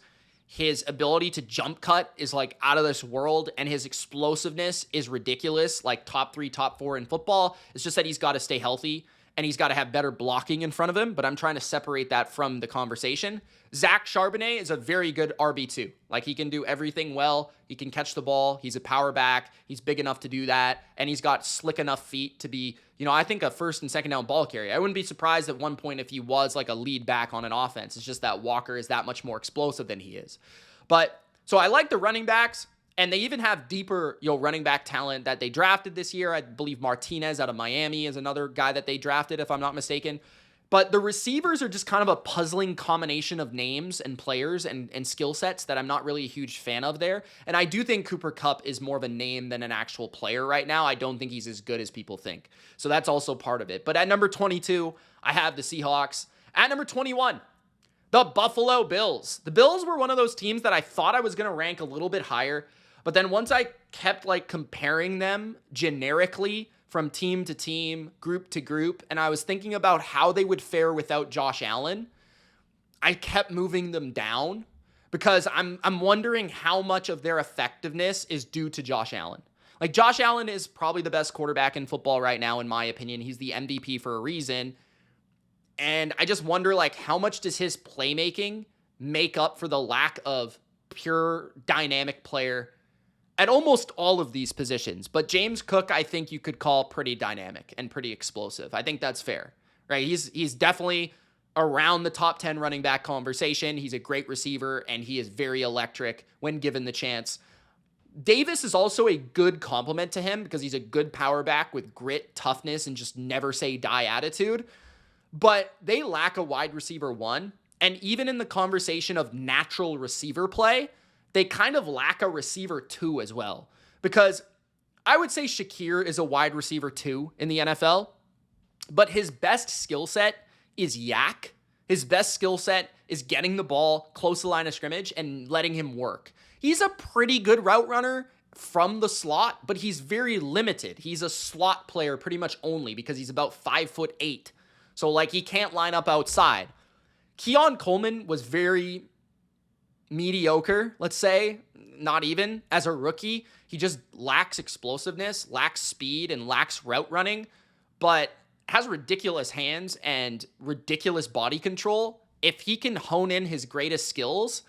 ability to jump cut is like out of this world, and his explosiveness is ridiculous, like top 3, top 4 in football. It's just that he's got to stay healthy, and he's got to have better blocking in front of him, but I'm trying to separate that from the conversation. Zach Charbonnet is a very good RB2. Like, he can do everything well. He can catch the ball. He's a power back. He's big enough to do that, and he's got slick enough feet to be, I think a first and second down ball carrier. I wouldn't be surprised at one point if he was like a lead back on an offense. It's just that Walker is that much more explosive than he is. But, so I like the running backs. And they even have deeper, running back talent that they drafted this year. I believe Martinez out of Miami is another guy that they drafted, if I'm not mistaken. But the receivers are just kind of a puzzling combination of names and players and skill sets that I'm not really a huge fan of there. And I do think Cooper Kupp is more of a name than an actual player right now. I don't think he's as good as people think. So that's also part of it. But at number 22, I have the Seahawks. At number 21, the Buffalo Bills. The Bills were one of those teams that I thought I was going to rank a little bit higher. But then once I kept comparing them generically from team to team, group to group, and I was thinking about how they would fare without Josh Allen, I kept moving them down because I'm wondering how much of their effectiveness is due to Josh Allen. Like, Josh Allen is probably the best quarterback in football right now, in my opinion. He's the MVP for a reason. And I just wonder, how much does his playmaking make up for the lack of pure dynamic player at almost all of these positions? But James Cook, I think you could call pretty dynamic and pretty explosive. I think that's fair, right? He's definitely around the top 10 running back conversation. He's a great receiver, and he is very electric when given the chance. Davis is also a good complement to him because he's a good power back with grit, toughness, and just never say die attitude. But they lack a wide receiver 1. And even in the conversation of natural receiver play, they kind of lack a receiver 2 as well. Because I would say Shakir is a wide receiver 2 in the NFL, but his best skill set is yak. His best skill set is getting the ball close to the line of scrimmage and letting him work. He's a pretty good route runner from the slot, but he's very limited. He's a slot player pretty much only because he's about 5'8". So he can't line up outside. Keon Coleman was very mediocre, let's say, not even as a rookie. He just lacks explosiveness, lacks speed, and lacks route running, but has ridiculous hands and ridiculous body control. If he can hone in his greatest skills,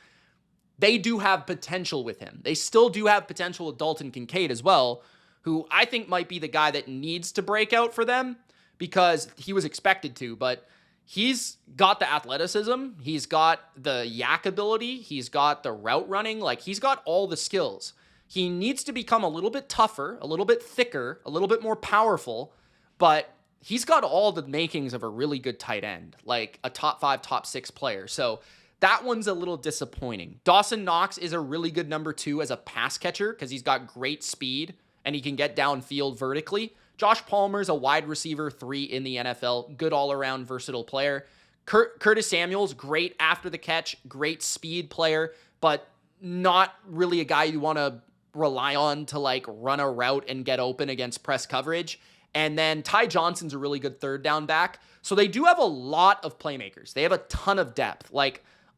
they do have potential with him. They still do have potential with Dalton Kincaid as well, who I think might be the guy that needs to break out for them because he was expected to, but he's got the athleticism, he's got the yak ability, he's got the route running, he's got all the skills. He needs to become a little bit tougher, a little bit thicker, a little bit more powerful, but he's got all the makings of a really good tight end, like a top 5, top 6 player. So that one's a little disappointing. Dawson Knox is a really good number 2 as a pass catcher because he's got great speed and he can get downfield vertically. Josh Palmer's a wide receiver 3 in the NFL. Good all-around versatile player. Curtis Samuel's great after the catch, great speed player, but not really a guy you want to rely on to run a route and get open against press coverage. And then Ty Johnson's a really good third down back. So they do have a lot of playmakers. They have a ton of depth.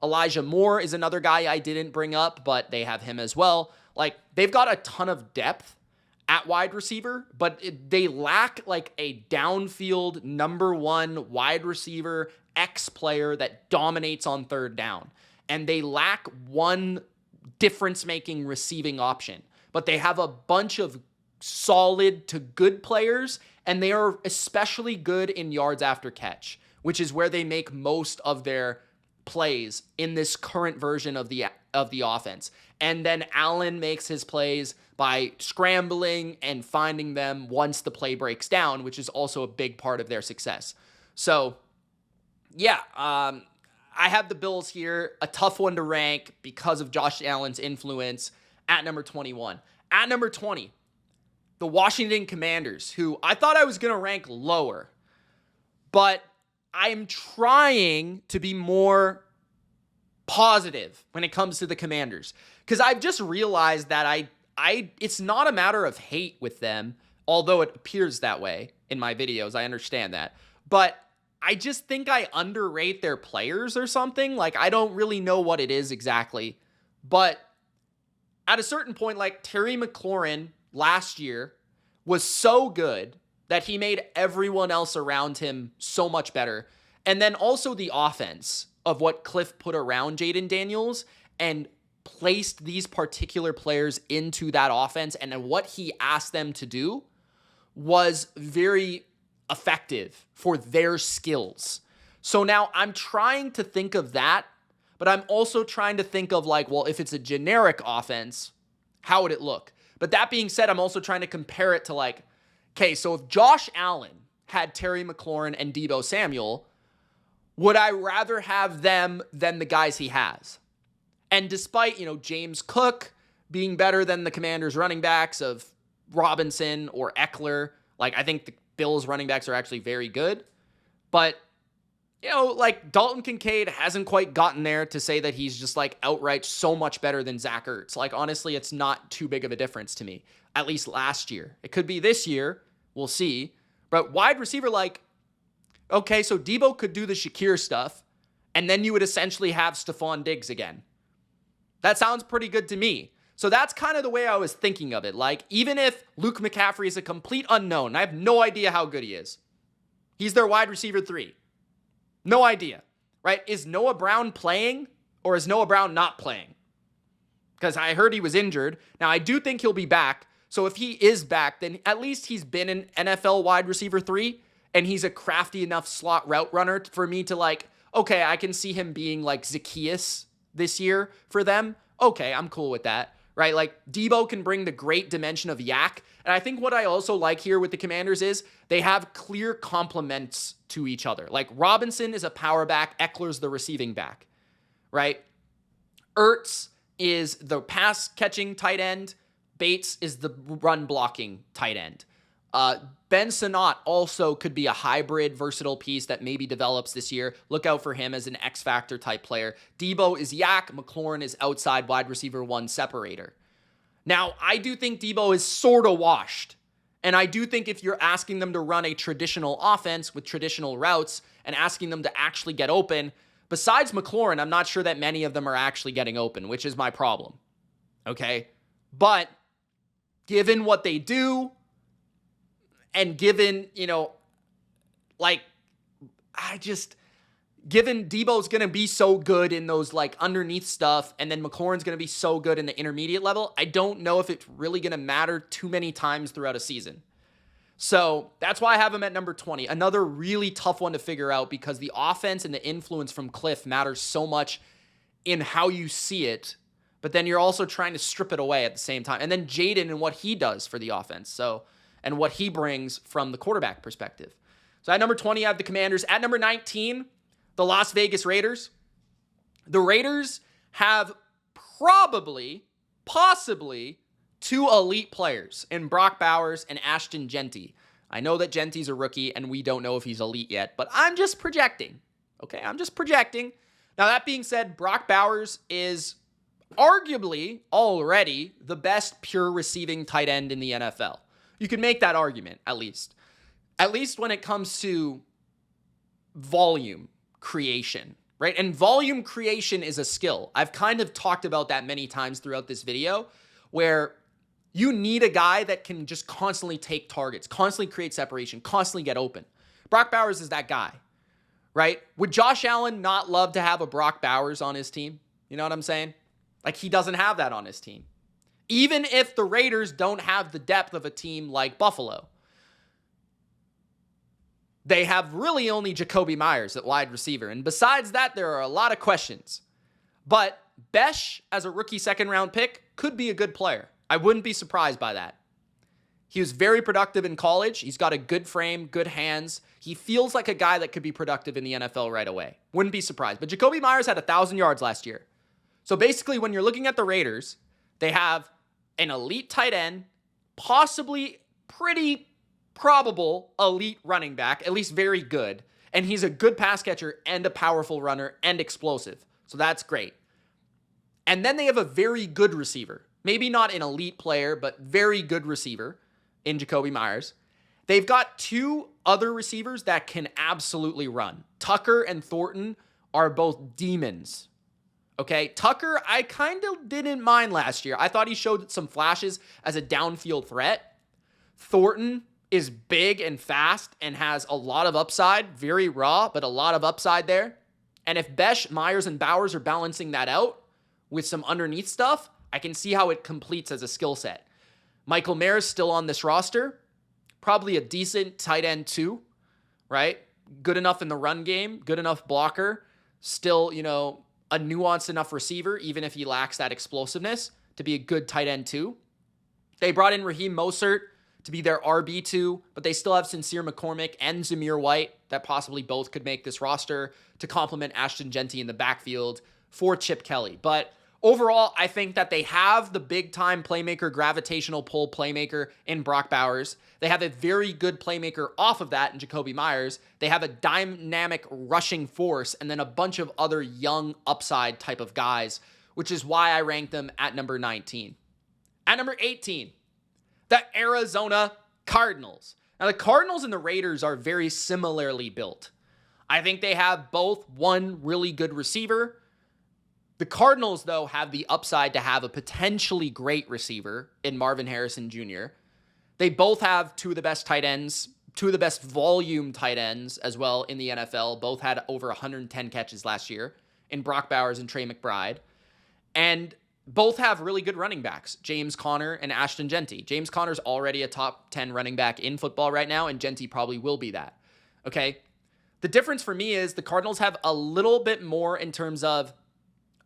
Elijah Moore is another guy I didn't bring up, but they have him as well. Like, they've got a ton of depth at wide receiver, but they lack like a downfield number one wide receiver X player that dominates on third down. And they lack one difference-making receiving option. But they have a bunch of solid to good players, and they are especially good in yards after catch, which is where they make most of their plays in this current version of the offense. And then Allen makes his plays by scrambling and finding them once the play breaks down, which is also a big part of their success. So, yeah, I have the Bills here, a tough one to rank because of Josh Allen's influence at number 21. At number 20, the Washington Commanders, who I thought I was going to rank lower, but I'm trying to be more positive when it comes to the Commanders, because I've just realized that it's not a matter of hate with them, although it appears that way in my videos. I understand that, but I just think I underrate their players or something. Like, I don't really know what it is exactly, but at a certain point, like, Terry McLaurin last year was so good that he made everyone else around him so much better. And then also the offense of what Cliff put around Jaden Daniels and placed these particular players into that offense and then what he asked them to do was very effective for their skills. So now I'm trying to think of that, but I'm also trying to think of like, well, if it's a generic offense, how would it look? But that being said, I'm also trying to compare it to like, okay, so if Josh Allen had Terry McLaurin and Deebo Samuel, would I rather have them than the guys he has? And despite, James Cook being better than the Commanders running backs of Robinson or Eckler, like, I think the Bills running backs are actually very good. But, like, Dalton Kincaid hasn't quite gotten there to say that he's just like outright so much better than Zach Ertz. Like, honestly, it's not too big of a difference to me, at least last year. It could be this year. We'll see. But wide receiver, like, okay, so Deebo could do the Shakir stuff, and then you would essentially have Stephon Diggs again. That sounds pretty good to me. So that's kind of the way I was thinking of it. Like, even if Luke McCaffrey is a complete unknown, I have no idea how good he is. He's their wide receiver 3. No idea, right? Is Noah Brown playing, or is Noah Brown not playing? Because I heard he was injured. Now, I do think he'll be back. So if he is back, then at least he's been an NFL wide receiver 3, and he's a crafty enough slot route runner for me to like, okay, I can see him being like Zacchaeus this year for them. Okay, I'm cool with that, right? Like, Deebo can bring the great dimension of Yak. And I think what I also like here with the Commanders is they have clear complements to each other. Like, Robinson is a power back, Eckler's the receiving back, right? Ertz is the pass catching tight end. Bates is the run blocking tight end. Ben Sinnott also could be a hybrid, versatile piece that maybe develops this year. Look out for him as an X-Factor type player. Deebo is Yak. McLaurin is outside wide receiver 1 separator. Now, I do think Deebo is sort of washed. And I do think if you're asking them to run a traditional offense with traditional routes and asking them to actually get open, besides McLaurin, I'm not sure that many of them are actually getting open, which is my problem. Okay? But given what they do, and given, given Deebo's going to be so good in those like underneath stuff, and then McLaurin's going to be so good in the intermediate level, I don't know if it's really going to matter too many times throughout a season. So that's why I have him at number 20. Another really tough one to figure out because the offense and the influence from Cliff matters so much in how you see it, but then you're also trying to strip it away at the same time. And then Jaden and what he does for the offense. And what he brings from the quarterback perspective. So at number 20, I have the Commanders. At number 19, the Las Vegas Raiders. The Raiders have possibly 2 elite players in Brock Bowers and Ashton Genty. I know that Genty's a rookie and we don't know if he's elite yet, but I'm just projecting. Okay, I'm just projecting. Now, that being said, Brock Bowers is arguably already the best pure receiving tight end in the NFL. You can make that argument, at least. At least when it comes to volume creation, right? And volume creation is a skill. I've kind of talked about that many times throughout this video, where you need a guy that can just constantly take targets, constantly create separation, constantly get open. Brock Bowers is that guy, right? Would Josh Allen not love to have a Brock Bowers on his team? You know what I'm saying? Like, he doesn't have that on his team. Even if the Raiders don't have the depth of a team like Buffalo. They have really only Jacoby Myers at wide receiver. And besides that, there are a lot of questions. But Besh, as a rookie second-round pick, could be a good player. I wouldn't be surprised by that. He was very productive in college. He's got a good frame, good hands. He feels like a guy that could be productive in the NFL right away. Wouldn't be surprised. But Jacoby Myers had 1,000 yards last year. So basically, when you're looking at the Raiders, they have an elite tight end, possibly pretty probable elite running back, at least very good. And he's a good pass catcher and a powerful runner and explosive. So that's great. And then they have a very good receiver. Maybe not an elite player, but very good receiver in Jacoby Myers. They've got two other receivers that can absolutely run. Tucker and Thornton are both demons. Okay, Tucker, I kind of didn't mind last year. I thought he showed some flashes as a downfield threat. Thornton is big and fast and has a lot of upside. Very raw, but a lot of upside there. And if Besh, Myers, and Bowers are balancing that out with some underneath stuff, I can see how it completes as a skill set. Michael Mayer's still on this roster. Probably a decent tight end too, right? Good enough in the run game, good enough blocker. Still, a nuanced enough receiver, even if he lacks that explosiveness, to be a good tight end too. They brought in Raheem Mostert to be their RB2, but they still have Sincere McCormick and Zamir White that possibly both could make this roster to complement Ashton Genty in the backfield for Chip Kelly. But overall, I think that they have the big-time playmaker, gravitational pull playmaker in Brock Bowers. They have a very good playmaker off of that in Jacoby Myers. They have a dynamic rushing force and then a bunch of other young upside type of guys, which is why I rank them at number 19. At number 18, the Arizona Cardinals. Now, the Cardinals and the Raiders are very similarly built. I think they have both one really good receiver. The Cardinals, though, have the upside to have a potentially great receiver in Marvin Harrison Jr. They both have two of the best tight ends, two of the best volume tight ends as well in the NFL. Both had over 110 catches last year in Brock Bowers and Trey McBride. And both have really good running backs, James Conner and Ashton Genty. James Conner's already a top 10 running back in football right now, and Genty probably will be that. Okay? The difference for me is the Cardinals have a little bit more in terms of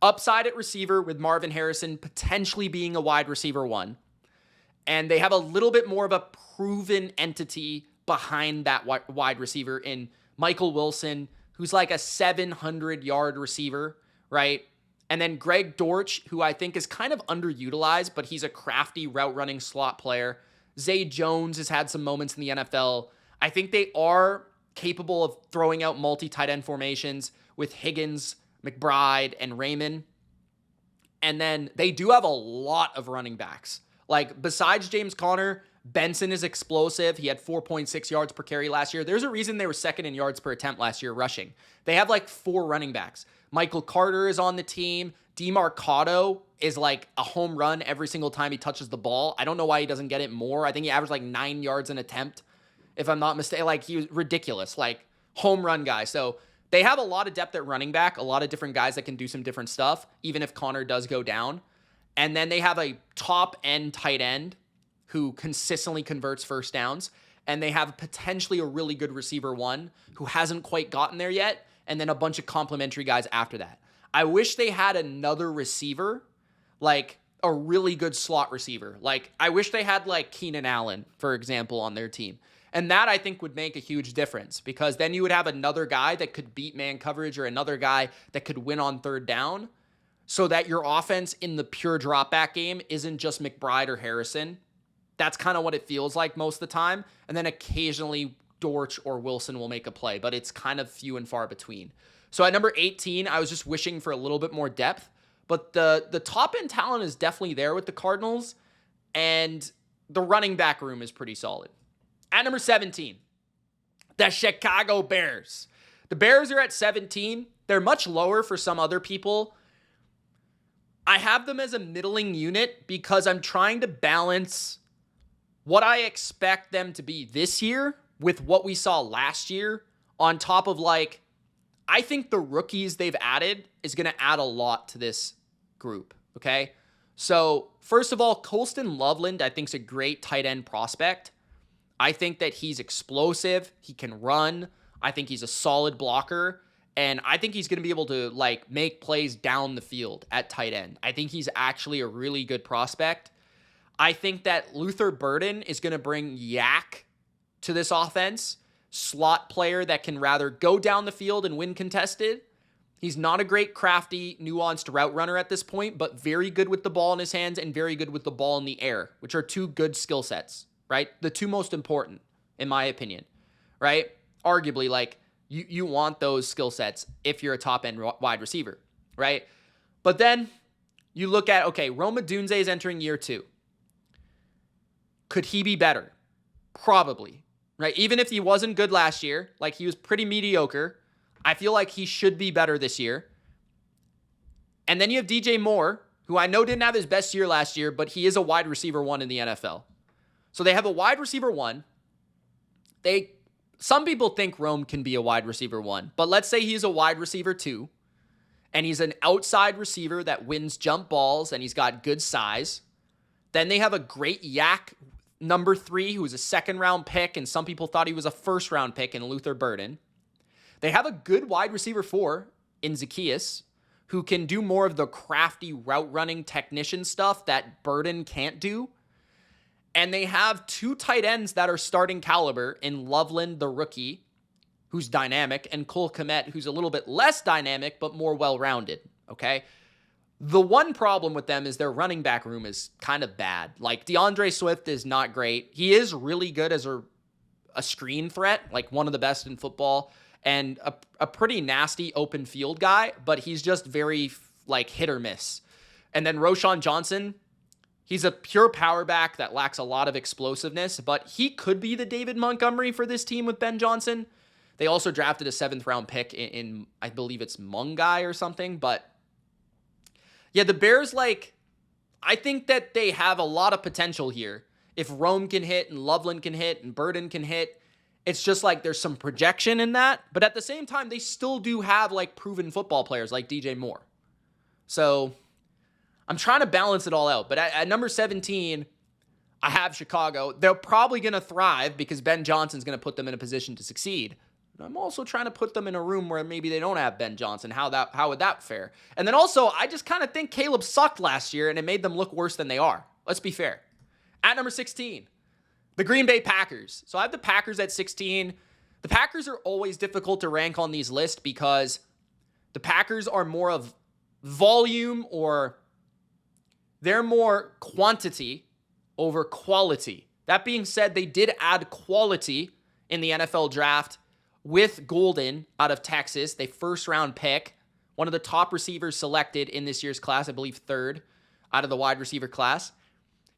upside at receiver with Marvin Harrison potentially being a wide receiver one. And they have a little bit more of a proven entity behind that wide receiver in Michael Wilson, who's like a 700-yard receiver, right? And then Greg Dortch, who I think is kind of underutilized, but he's a crafty route-running slot player. Zay Jones has had some moments in the NFL. I think they are capable of throwing out multi-tight end formations with Higgins, McBride, and Raymond. And then they do have a lot of running backs. Like, besides James Conner, Benson is explosive. He had 4.6 yards per carry last year. There's a reason they were second in yards per attempt last year rushing. They have like 4 running backs. Michael Carter is on the team. DeMarcado is like a home run every single time he touches the ball. I don't know why he doesn't get it more. I think he averaged like 9 yards an attempt, if I'm not mistaken. Like, he was ridiculous, like home run guy. So they have a lot of depth at running back, a lot of different guys that can do some different stuff, even if Connor does go down. And then they have a top-end tight end who consistently converts first downs. And they have potentially a really good receiver one who hasn't quite gotten there yet. And then a bunch of complementary guys after that. I wish they had another receiver, like a really good slot receiver. Like, I wish they had like Keenan Allen, for example, on their team. And that, I think, would make a huge difference, because then you would have another guy that could beat man coverage or another guy that could win on third down, so that your offense in the pure drop back game isn't just McBride or Harrison. That's kind of what it feels like most of the time. And then occasionally Dortch or Wilson will make a play, but it's kind of few and far between. So at number 18, I was just wishing for a little bit more depth, but the top end talent is definitely there with the Cardinals, and the running back room is pretty solid. At number 17, the Chicago Bears. The Bears are at 17. They're much lower for some other people. I have them as a middling unit because I'm trying to balance what I expect them to be this year with what we saw last year, on top of like, I think the rookies they've added is going to add a lot to this group, okay? So, first of all, Colston Loveland, I think, is a great tight end prospect. I think that he's explosive. He can run. I think he's a solid blocker. And I think he's going to be able to, like, make plays down the field at tight end. I think he's actually a really good prospect. I think that Luther Burden is going to bring yak to this offense. Slot player that can rather go down the field and win contested. He's not a great, crafty, nuanced route runner at this point, but very good with the ball in his hands and very good with the ball in the air, which are two good skill sets, right? The two most important, in my opinion, right? Arguably, like, you want those skill sets if you're a top-end wide receiver, right? But then you look at, okay, Rome Odunze is entering year 2. Could he be better? Probably. Right, even if he wasn't good last year, like he was pretty mediocre, I feel like he should be better this year. And then you have DJ Moore, who I know didn't have his best year last year, but he is a wide receiver 1 in the NFL. So they have a wide receiver 1. Some people think Rome can be a wide receiver 1, but let's say he's a wide receiver 2, and he's an outside receiver that wins jump balls, and he's got good size. Then they have a great yak number 3, who was a second-round pick, and some people thought he was a first-round pick in Luther Burden. They have a good wide receiver 4 in Zacchaeus, who can do more of the crafty route-running technician stuff that Burden can't do. And they have 2 tight ends that are starting caliber in Loveland, the rookie, who's dynamic, and Cole Kmet, who's a little bit less dynamic, but more well-rounded, okay? The one problem with them is their running back room is kind of bad. Like, DeAndre Swift is not great. He is really good as a screen threat, like one of the best in football, and a pretty nasty open field guy, but he's just very, like, hit or miss. And then Roshan Johnson, he's a pure power back that lacks a lot of explosiveness, but he could be the David Montgomery for this team with Ben Johnson. They also drafted a 7th-round pick in I believe it's Mungai or something, but yeah, the Bears, like, I think that they have a lot of potential here. If Rome can hit and Loveland can hit and Burden can hit, it's just like there's some projection in that. But at the same time, they still do have, like, proven football players like DJ Moore. So I'm trying to balance it all out. But at number 17, I have Chicago. They're probably going to thrive because Ben Johnson's going to put them in a position to succeed. I'm also trying to put them in a room where maybe they don't have Ben Johnson. How would that fare? And then also, I just kind of think Caleb sucked last year, and it made them look worse than they are. Let's be fair. At number 16, the Green Bay Packers. So I have the Packers at 16. The Packers are always difficult to rank on these lists because the Packers are more of volume, or they're more quantity over quality. That being said, they did add quality in the NFL draft with Golden out of Texas, they 1st-round pick, one of the top receivers selected in this year's class, I believe 3rd out of the wide receiver class.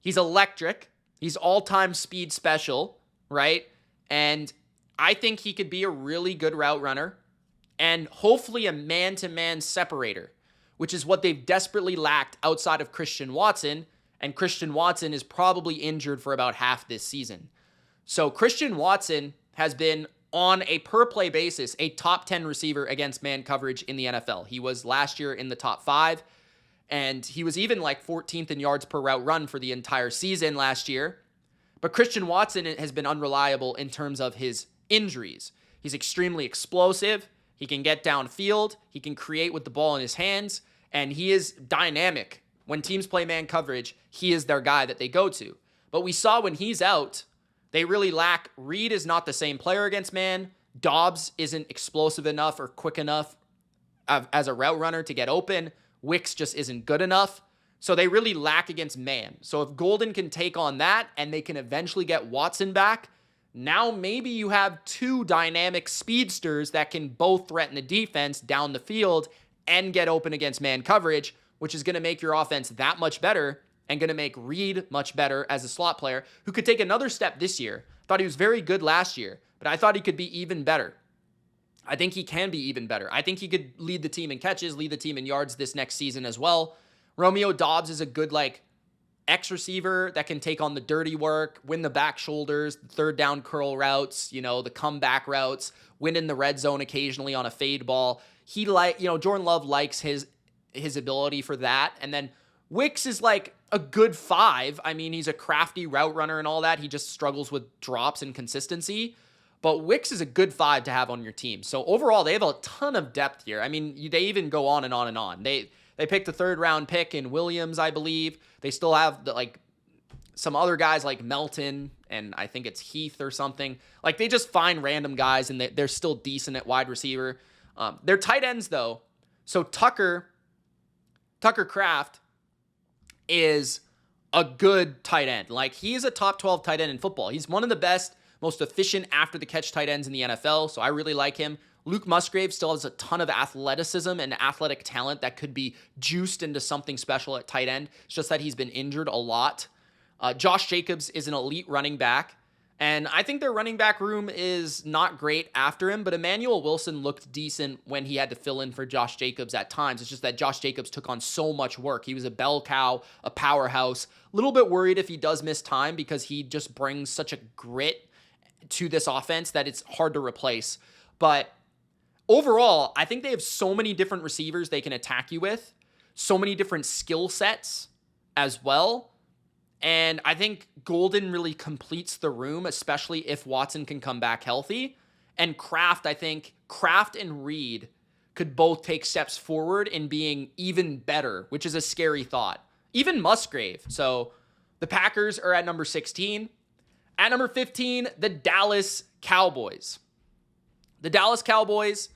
He's electric. He's all-time speed special, right? And I think he could be a really good route runner and hopefully a man-to-man separator, which is what they've desperately lacked outside of Christian Watson, and Christian Watson is probably injured for about half this season. So Christian Watson has been, on a per-play basis, a top 10 receiver against man coverage in the NFL. He was last year in the top 5, and he was even like 14th in yards per route run for the entire season last year. But Christian Watson has been unreliable in terms of his injuries. He's extremely explosive. He can get downfield. He can create with the ball in his hands, and he is dynamic. When teams play man coverage, he is their guy that they go to. But we saw when he's out, they really lack. Reed is not the same player against man. Dobbs isn't explosive enough or quick enough as a route runner to get open. Wicks just isn't good enough. So they really lack against man. So if Golden can take on that and they can eventually get Watson back, now maybe you have 2 dynamic speedsters that can both threaten the defense down the field and get open against man coverage, which is going to make your offense that much better and going to make Reed much better as a slot player who could take another step this year. Thought he was very good last year, but I thought he could be even better. I think he can be even better. I think he could lead the team in catches, lead the team in yards this next season as well. Romeo Doubs is a good, X receiver that can take on the dirty work, win the back shoulders, third down curl routes, the comeback routes, win in the red zone occasionally on a fade ball. Jordan Love likes his ability for that. And then Wicks is a good 5. I mean, he's a crafty route runner and all that. He just struggles with drops and consistency. But Wicks is a good 5 to have on your team. So overall, they have a ton of depth here. I mean, they even go on and on and on. They picked a 3rd-round pick in Williams, I believe. They still have some other guys like Melton, and I think it's Heath or something. They just find random guys, and they're still decent at wide receiver. They're tight ends, though. So Tucker Kraft is a good tight end. He is a top 12 tight end in football. He's one of the best, most efficient after-the-catch tight ends in the NFL, so I really like him. Luke Musgrave still has a ton of athleticism and athletic talent that could be juiced into something special at tight end. It's just that he's been injured a lot. Josh Jacobs is an elite running back, and I think their running back room is not great after him, but Emmanuel Wilson looked decent when he had to fill in for Josh Jacobs at times. It's just that Josh Jacobs took on so much work. He was a bell cow, a powerhouse. A little bit worried if he does miss time because he just brings such a grit to this offense that it's hard to replace. But overall, I think they have so many different receivers they can attack you with, so many different skill sets as well. And I think Golden really completes the room, especially if Watson can come back healthy. And Kraft and Reed could both take steps forward in being even better, which is a scary thought. Even Musgrave. So the Packers are at number 16. At number 15, the Dallas Cowboys. The Dallas Cowboys,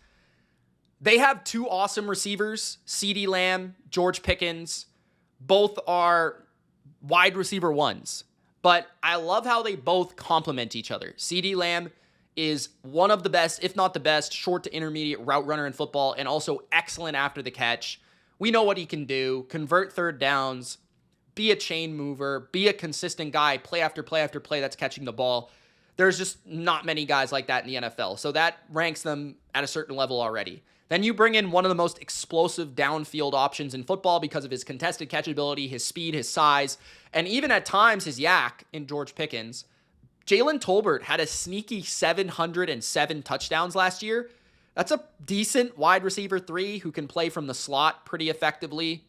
they have 2 awesome receivers, CeeDee Lamb, George Pickens. Both are wide receiver 1s. But I love how they both complement each other. CeeDee Lamb is one of the best, if not the best, short to intermediate route runner in football, and also excellent after the catch. We know what he can do. Convert third downs, be a chain mover, be a consistent guy, play after play after play that's catching the ball. There's just not many guys like that in the NFL. So that ranks them at a certain level already. Then you bring in one of the most explosive downfield options in football because of his contested catchability, his speed, his size, and even at times his yak in George Pickens. Jalen Tolbert had a sneaky 707 touchdowns last year. That's a decent wide receiver 3 who can play from the slot pretty effectively.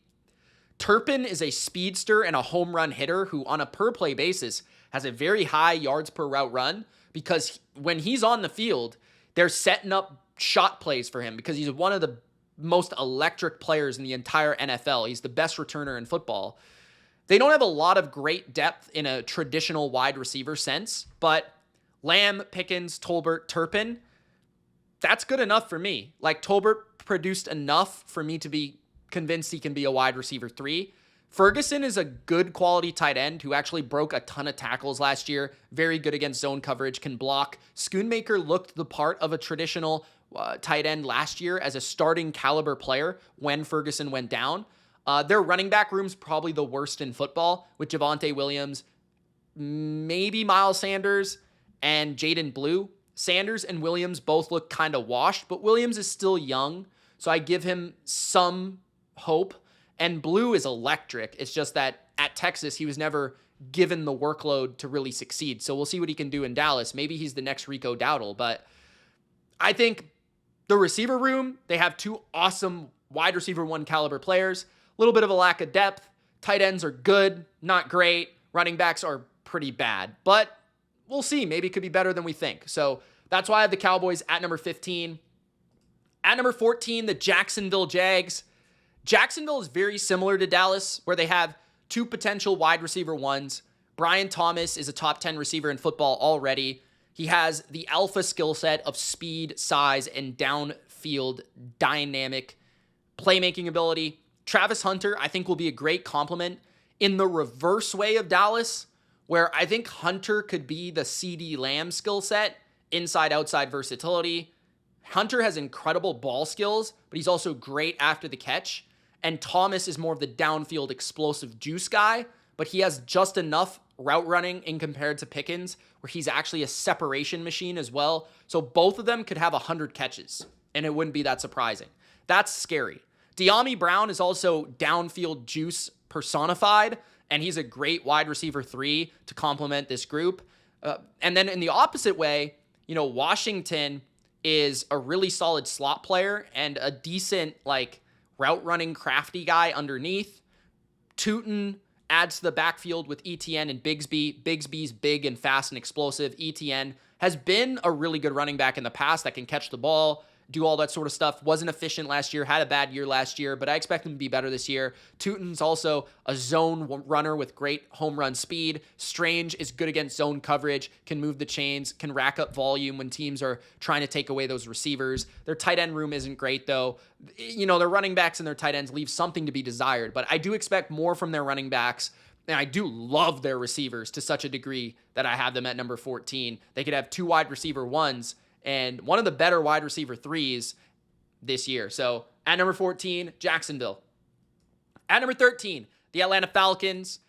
Turpin is a speedster and a home run hitter who on a per play basis has a very high yards per route run because when he's on the field, they're setting up shot plays for him because he's one of the most electric players in the entire NFL. He's the best returner in football. They don't have a lot of great depth in a traditional wide receiver sense, but Lamb, Pickens, Tolbert, Turpin, that's good enough for me. Tolbert produced enough for me to be convinced he can be a wide receiver 3. Ferguson is a good quality tight end who actually broke a ton of tackles last year. Very good against zone coverage, can block. Schoonmaker looked the part of a traditional tight end last year as a starting caliber player when Ferguson went down. Their running back room's probably the worst in football with Javonte Williams, maybe Miles Sanders, and Jaden Blue. Sanders and Williams both look kind of washed, but Williams is still young, so I give him some hope. And Blue is electric. It's just that at Texas, he was never given the workload to really succeed. So we'll see what he can do in Dallas. Maybe he's the next Rico Dowdle, but I think the receiver room, they have 2 awesome wide receiver 1 caliber players. A little bit of a lack of depth. Tight ends are good, not great. Running backs are pretty bad, but we'll see. Maybe it could be better than we think. So that's why I have the Cowboys at number 15. At number 14, the Jacksonville Jags. Jacksonville is very similar to Dallas, where they have 2 potential wide receiver 1s. Brian Thomas is a top 10 receiver in football already. He has the alpha skill set of speed, size, and downfield dynamic playmaking ability. Travis Hunter, I think, will be a great complement in the reverse way of Dallas, where I think Hunter could be the CeeDee Lamb skill set, inside-outside versatility. Hunter has incredible ball skills, but he's also great after the catch. And Thomas is more of the downfield explosive juice guy, but he has just enough route running in compared to Pickens, where he's actually a separation machine as well. So both of them could have 100 catches, and it wouldn't be that surprising. That's scary. De'Ami Brown is also downfield juice personified, and he's a great wide receiver 3 to complement this group. And then in the opposite way, Washington is a really solid slot player and a decent, route running crafty guy underneath. Tootin adds to the backfield with ETN and Bigsby. Bigsby's big and fast and explosive. ETN has been a really good running back in the past that can catch the ball, do all that sort of stuff. Wasn't efficient last year, had a bad year last year, but I expect him to be better this year. Tootin's also a zone runner with great home run speed. Strange is good against zone coverage, can move the chains, can rack up volume when teams are trying to take away those receivers. Their tight end room isn't great, though. Their running backs and their tight ends leave something to be desired, but I do expect more from their running backs. And I do love their receivers to such a degree that I have them at number 14. They could have 2 wide receiver 1s and one of the better wide receiver 3s this year. So at number 14, Jacksonville. At number 13, the Atlanta Falcons.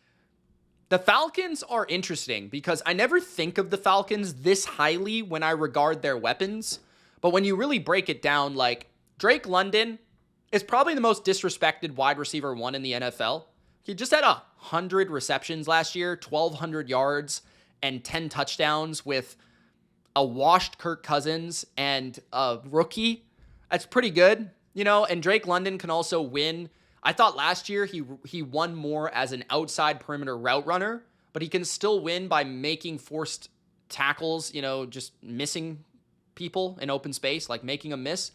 The Falcons are interesting because I never think of the Falcons this highly when I regard their weapons. But when you really break it down, Drake London is probably the most disrespected wide receiver 1 in the NFL. He just had 100 receptions last year, 1,200 yards, and 10 touchdowns with a washed Kirk Cousins and a rookie. That's pretty good, and Drake London can also win. I thought last year he won more as an outside perimeter route runner, but he can still win by making forced tackles, just missing people in open space, making a miss,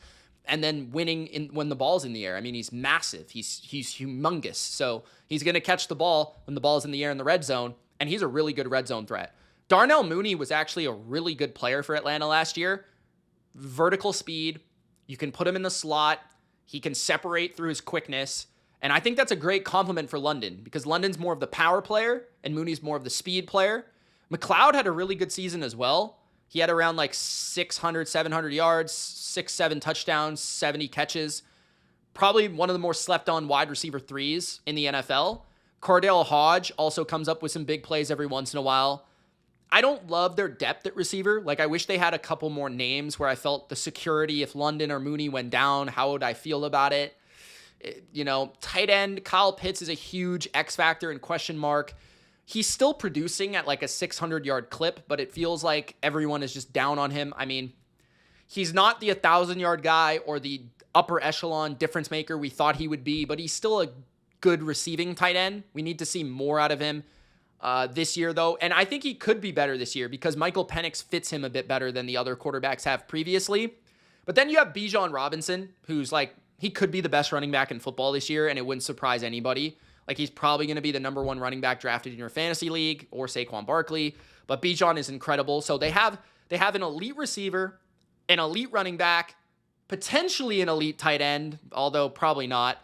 and then winning when the ball's in the air. I mean, he's massive. He's humongous. So he's going to catch the ball when the ball's in the air in the red zone, and he's a really good red zone threat. Darnell Mooney was actually a really good player for Atlanta last year. Vertical speed. You can put him in the slot. He can separate through his quickness. And I think that's a great compliment for London because London's more of the power player and Mooney's more of the speed player. McLeod had a really good season as well. He had around 600, 700 yards, 6-7 touchdowns, 70 catches. Probably one of the more slept on wide receiver 3s in the NFL. Cordell Hodge also comes up with some big plays every once in a while. I don't love their depth at receiver. I wish they had a couple more names where I felt the security. If London or Mooney went down, how would I feel about it? Tight end, Kyle Pitts is a huge X factor and question mark. He's still producing at a 600-yard clip, but it feels like everyone is just down on him. I mean, he's not the 1,000-yard guy or the upper echelon difference maker we thought he would be, but he's still a good receiving tight end. We need to see more out of him this year, though. And I think he could be better this year because Michael Penix fits him a bit better than the other quarterbacks have previously. But then you have Bijan Robinson, who's he could be the best running back in football this year, and it wouldn't surprise anybody. He's probably going to be the number 1 running back drafted in your fantasy league or Saquon Barkley. But Bijan is incredible. So they have an elite receiver, an elite running back, potentially an elite tight end, although probably not.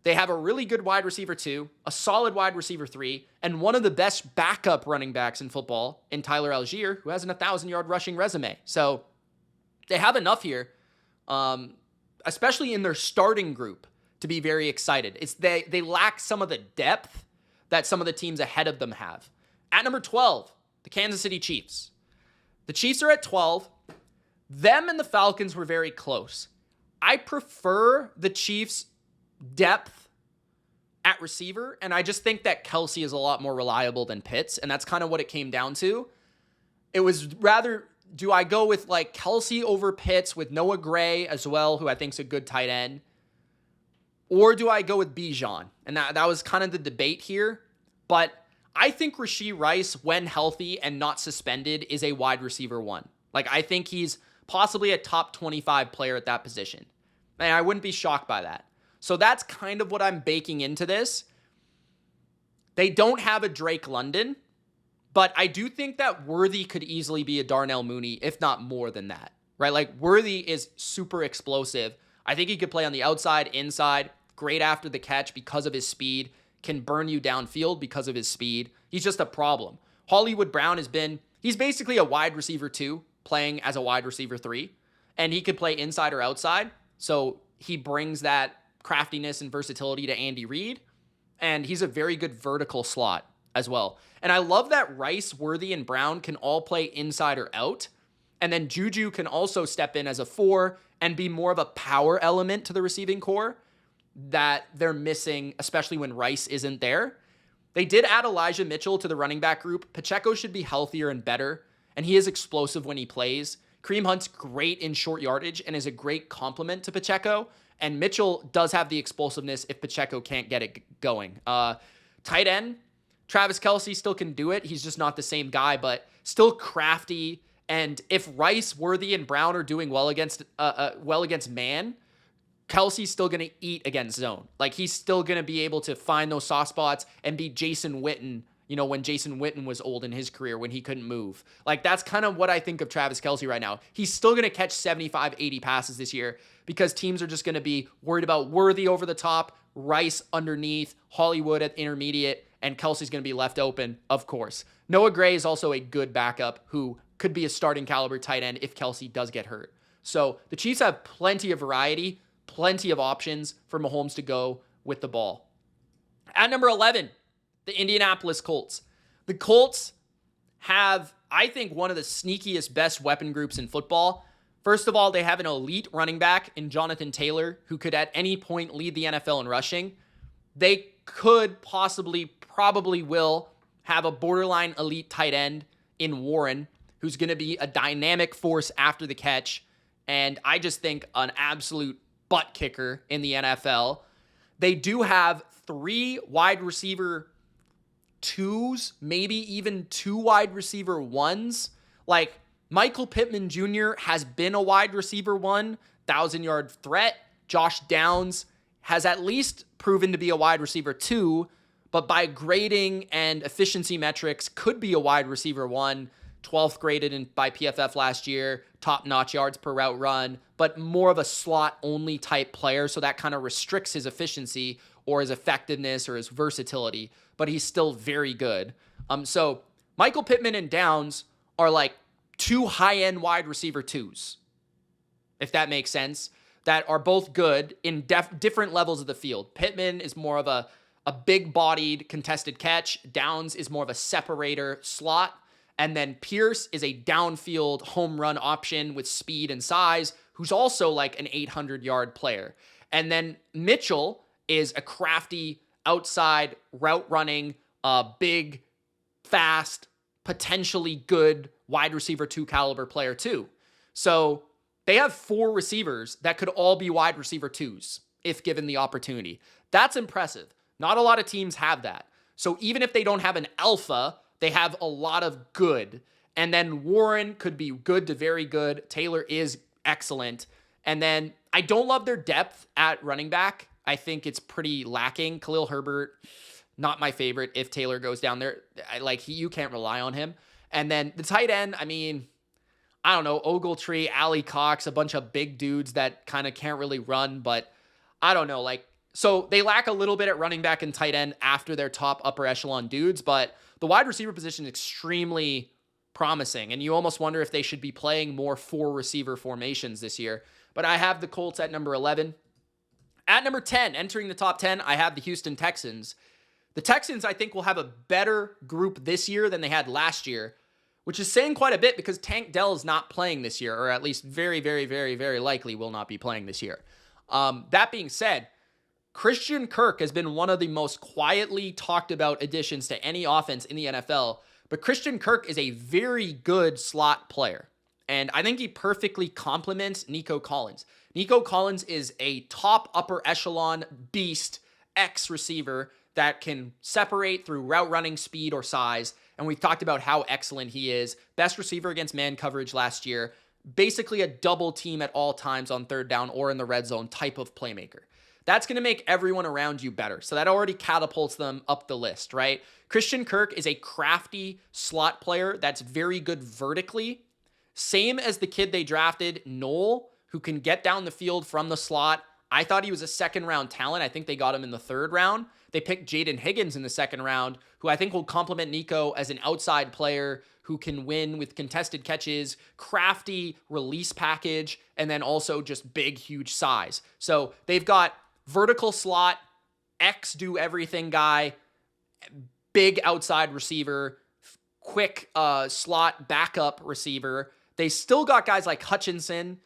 They have a really good wide receiver 2, a solid wide receiver 3, and one of the best backup running backs in football in Tyler Algier, who has an 1,000-yard rushing resume. So they have enough here, especially in their starting group, to be very excited. They lack some of the depth that some of the teams ahead of them have. At number 12, the Kansas City Chiefs. The Chiefs are at 12. Them and the Falcons were very close. I prefer the Chiefs' depth at receiver, and I just think that Kelsey is a lot more reliable than Pitts, and that's kind of what it came down to. It was rather, do I go with Kelsey over Pitts with Noah Gray as well, who I think is a good tight end, or do I go with Bijan? And that was kind of the debate here, but I think Rashee Rice, when healthy and not suspended, is a wide receiver 1. I think he's possibly a top 25 player at that position, and I wouldn't be shocked by that. So that's kind of what I'm baking into this. They don't have a Drake London, but I do think that Worthy could easily be a Darnell Mooney, if not more than that, right? Worthy is super explosive. I think he could play on the outside, inside, great after the catch because of his speed, can burn you downfield because of his speed. He's just a problem. Hollywood Brown he's basically a wide receiver 2 playing as a wide receiver 3, and he could play inside or outside. So he brings that craftiness and versatility to Andy Reid, and he's a very good vertical slot. as well. And I love that Rice, Worthy, and Brown can all play inside or out. And then Juju can also step in as a 4 and be more of a power element to the receiving core that they're missing, especially when Rice isn't there. They did add Elijah Mitchell to the running back group. Pacheco should be healthier and better, and he is explosive when he plays. Kareem Hunt's great in short yardage and is a great complement to Pacheco, and Mitchell does have the explosiveness if Pacheco can't get it going. Tight end, Travis Kelce still can do it. He's just not the same guy, but still crafty. And if Rice, Worthy, and Brown are doing well against man, Kelce's still going to eat against zone. Like, he's still going to be able to find those soft spots and be Jason Witten, when Jason Witten was old in his career when he couldn't move. Like, that's kind of what I think of Travis Kelce right now. He's still going to catch 75, 80 passes this year because teams are just going to be worried about Worthy over the top, Rice underneath, Hollywood at intermediate, and Kelce's going to be left open, of course. Noah Gray is also a good backup who could be a starting caliber tight end if Kelce does get hurt. So the Chiefs have plenty of variety, plenty of options for Mahomes to go with the ball. At number 11, the Indianapolis Colts. The Colts have, I think, one of the sneakiest, best weapon groups in football. First of all, they have an elite running back in Jonathan Taylor, who could at any point lead the NFL in rushing. They could probably will have a borderline elite tight end in Warren, who's going to be a dynamic force after the catch. And I just think an absolute butt kicker in the NFL. They do have 3 wide receiver 2s, maybe even 2 wide receiver 1s. Like, Michael Pittman Jr. has been a wide receiver 1, 1,000-yard threat. Josh Downs has at least proven to be a wide receiver 2, but by grading and efficiency metrics, could be a wide receiver 1, 12th graded by PFF last year, top-notch yards per route run, but more of a slot-only type player, so that kind of restricts his efficiency or his effectiveness or his versatility, but he's still very good. So Michael Pittman and Downs are like 2 high-end wide receiver 2s, if that makes sense, that are both good in different levels of the field. Pittman is more of a big-bodied contested catch. Downs is more of a separator slot. And then Pierce is a downfield home run option with speed and size, who's also like an 800-yard player. And then Mitchell is a crafty outside route running, big, fast, potentially good wide receiver 2 caliber player too. So they have 4 receivers that could all be wide receiver 2s if given the opportunity. That's impressive. Not a lot of teams have that. So even if they don't have an alpha, they have a lot of good. And then Warren could be good to very good. Taylor is excellent. And then I don't love their depth at running back. I think it's pretty lacking. Khalil Herbert, not my favorite if Taylor goes down there. You can't rely on him. And then the tight end, I don't know, Ogletree, Ali Cox, a bunch of big dudes that kind of can't really run, but I don't know. So they lack a little bit at running back and tight end after their top upper echelon dudes, but the wide receiver position is extremely promising, and you almost wonder if they should be playing more 4 receiver formations this year. But I have the Colts at number 11. At number 10, entering the top 10, I have the Houston Texans. The Texans, I think, will have a better group this year than they had last year, which is saying quite a bit because Tank Dell is not playing this year, or at least very, very, very, very likely will not be playing this year. That being said, Christian Kirk has been one of the most quietly talked about additions to any offense in the NFL, but Christian Kirk is a very good slot player, and I think he perfectly complements Nico Collins. Nico Collins is a top upper echelon beast X receiver that can separate through route running speed or size, and we've talked about how excellent he is. Best receiver against man coverage last year, basically a double team at all times on third down or in the red zone type of playmaker. That's going to make everyone around you better. So that already catapults them up the list, right? Christian Kirk is a crafty slot player that's very good vertically. Same as the kid they drafted, Noel, who can get down the field from the slot. I thought he was a second-round talent. I think they got him in the 3rd round. They picked Jaden Higgins in the 2nd round, who I think will complement Nico as an outside player who can win with contested catches, crafty release package, and then also just big, huge size. So they've got vertical slot, X do everything guy, big outside receiver, quick slot backup receiver. They still got guys like Hutchinson,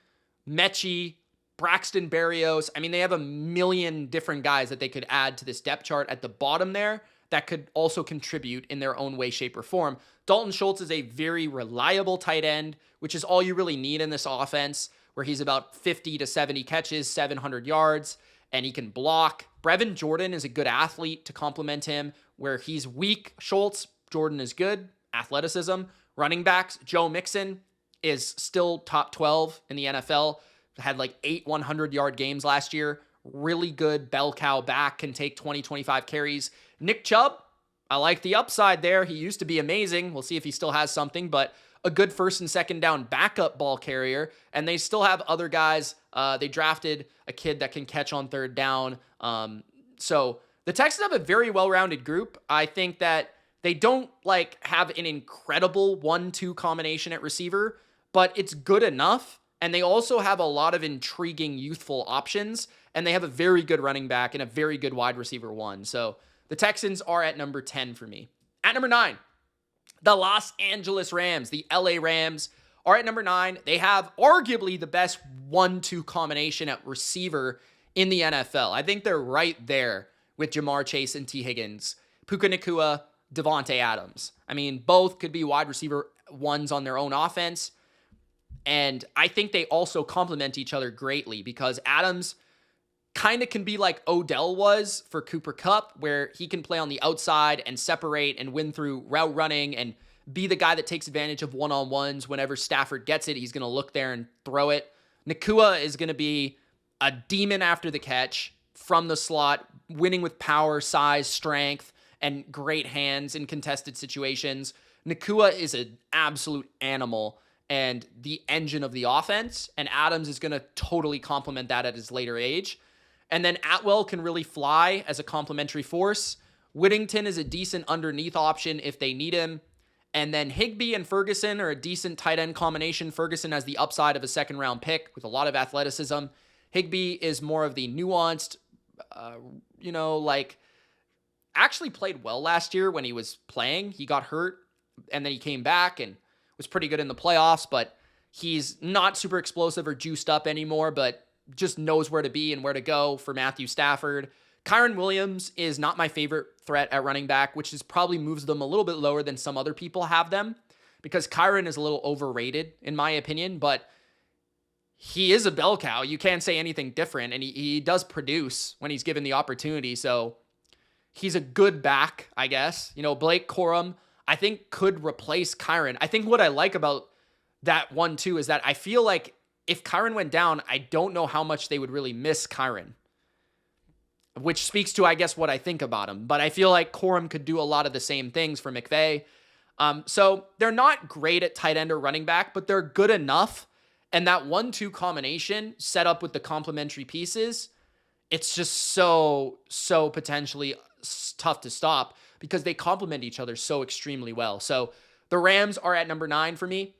Mechie, Braxton Berrios. I mean, they have a million different guys that they could add to this depth chart at the bottom there that could also contribute in their own way, shape, or form. Dalton Schultz is a very reliable tight end, which is all you really need in this offense, where he's about 50 to 70 catches, 700 yards, and he can block. Brevin Jordan is a good athlete to complement him. Where he's weak, Schultz, Jordan is good. Athleticism. Running backs, Joe Mixon is still top 12 in the NFL. Had like 8 100-yard games last year. Really good bell cow back, can take 20, 25 carries. Nick Chubb, I like the upside there. He used to be amazing. We'll see if he still has something, but a good first and second down backup ball carrier. And they still have other guys. They drafted a kid that can catch on third down. So the Texans have a very well-rounded group. I think that they don't like have an incredible 1-2 combination at receiver, but it's good enough. And they also have a lot of intriguing youthful options. And they have a very good running back and a very good wide receiver 1. So the Texans are at number 10 for me. At number 9, the Los Angeles Rams, the LA Rams are at number 9. They have arguably the best 1-2 combination at receiver in the NFL. I think they're right there with Jamar Chase and T. Higgins, Puka Nacua, Devontae Adams. I mean, both could be wide receiver 1s on their own offense. And I think they also complement each other greatly because Adams kind of can be like Odell was for Cooper Kupp, where he can play on the outside and separate and win through route running and be the guy that takes advantage of one-on-ones. Whenever Stafford gets it, he's going to look there and throw it. Nacua is going to be a demon after the catch from the slot, winning with power, size, strength, and great hands in contested situations. Nacua is an absolute animal and the engine of the offense, and Adams is going to totally complement that at his later age. And then Atwell can really fly as a complementary force. Whittington is a decent underneath option if they need him. And then Higbee and Ferguson are a decent tight end combination. Ferguson has the upside of a second-round pick with a lot of athleticism. Higbee is more of the nuanced, actually played well last year when he was playing. He got hurt, and then he came back and was pretty good in the playoffs, but he's not super explosive or juiced up anymore, but just knows where to be and where to go for Matthew Stafford. Kyron Williams is not my favorite threat at running back, which is probably moves them a little bit lower than some other people have them, because Kyron is a little overrated in my opinion, but he is a bell cow. You can't say anything different, and he does produce when he's given the opportunity, so he's a good back, I guess. Blake Corum, I think, could replace Kyron. I think what I like about that one, too, is that I feel like if Kyron went down, I don't know how much they would really miss Kyron, which speaks to, I guess, what I think about him. But I feel like Corum could do a lot of the same things for McVay. So they're not great at tight end or running back, but they're good enough. And that 1-2 combination set up with the complementary pieces, it's just so potentially tough to stop because they complement each other so extremely well. So the Rams are at number 9 for me.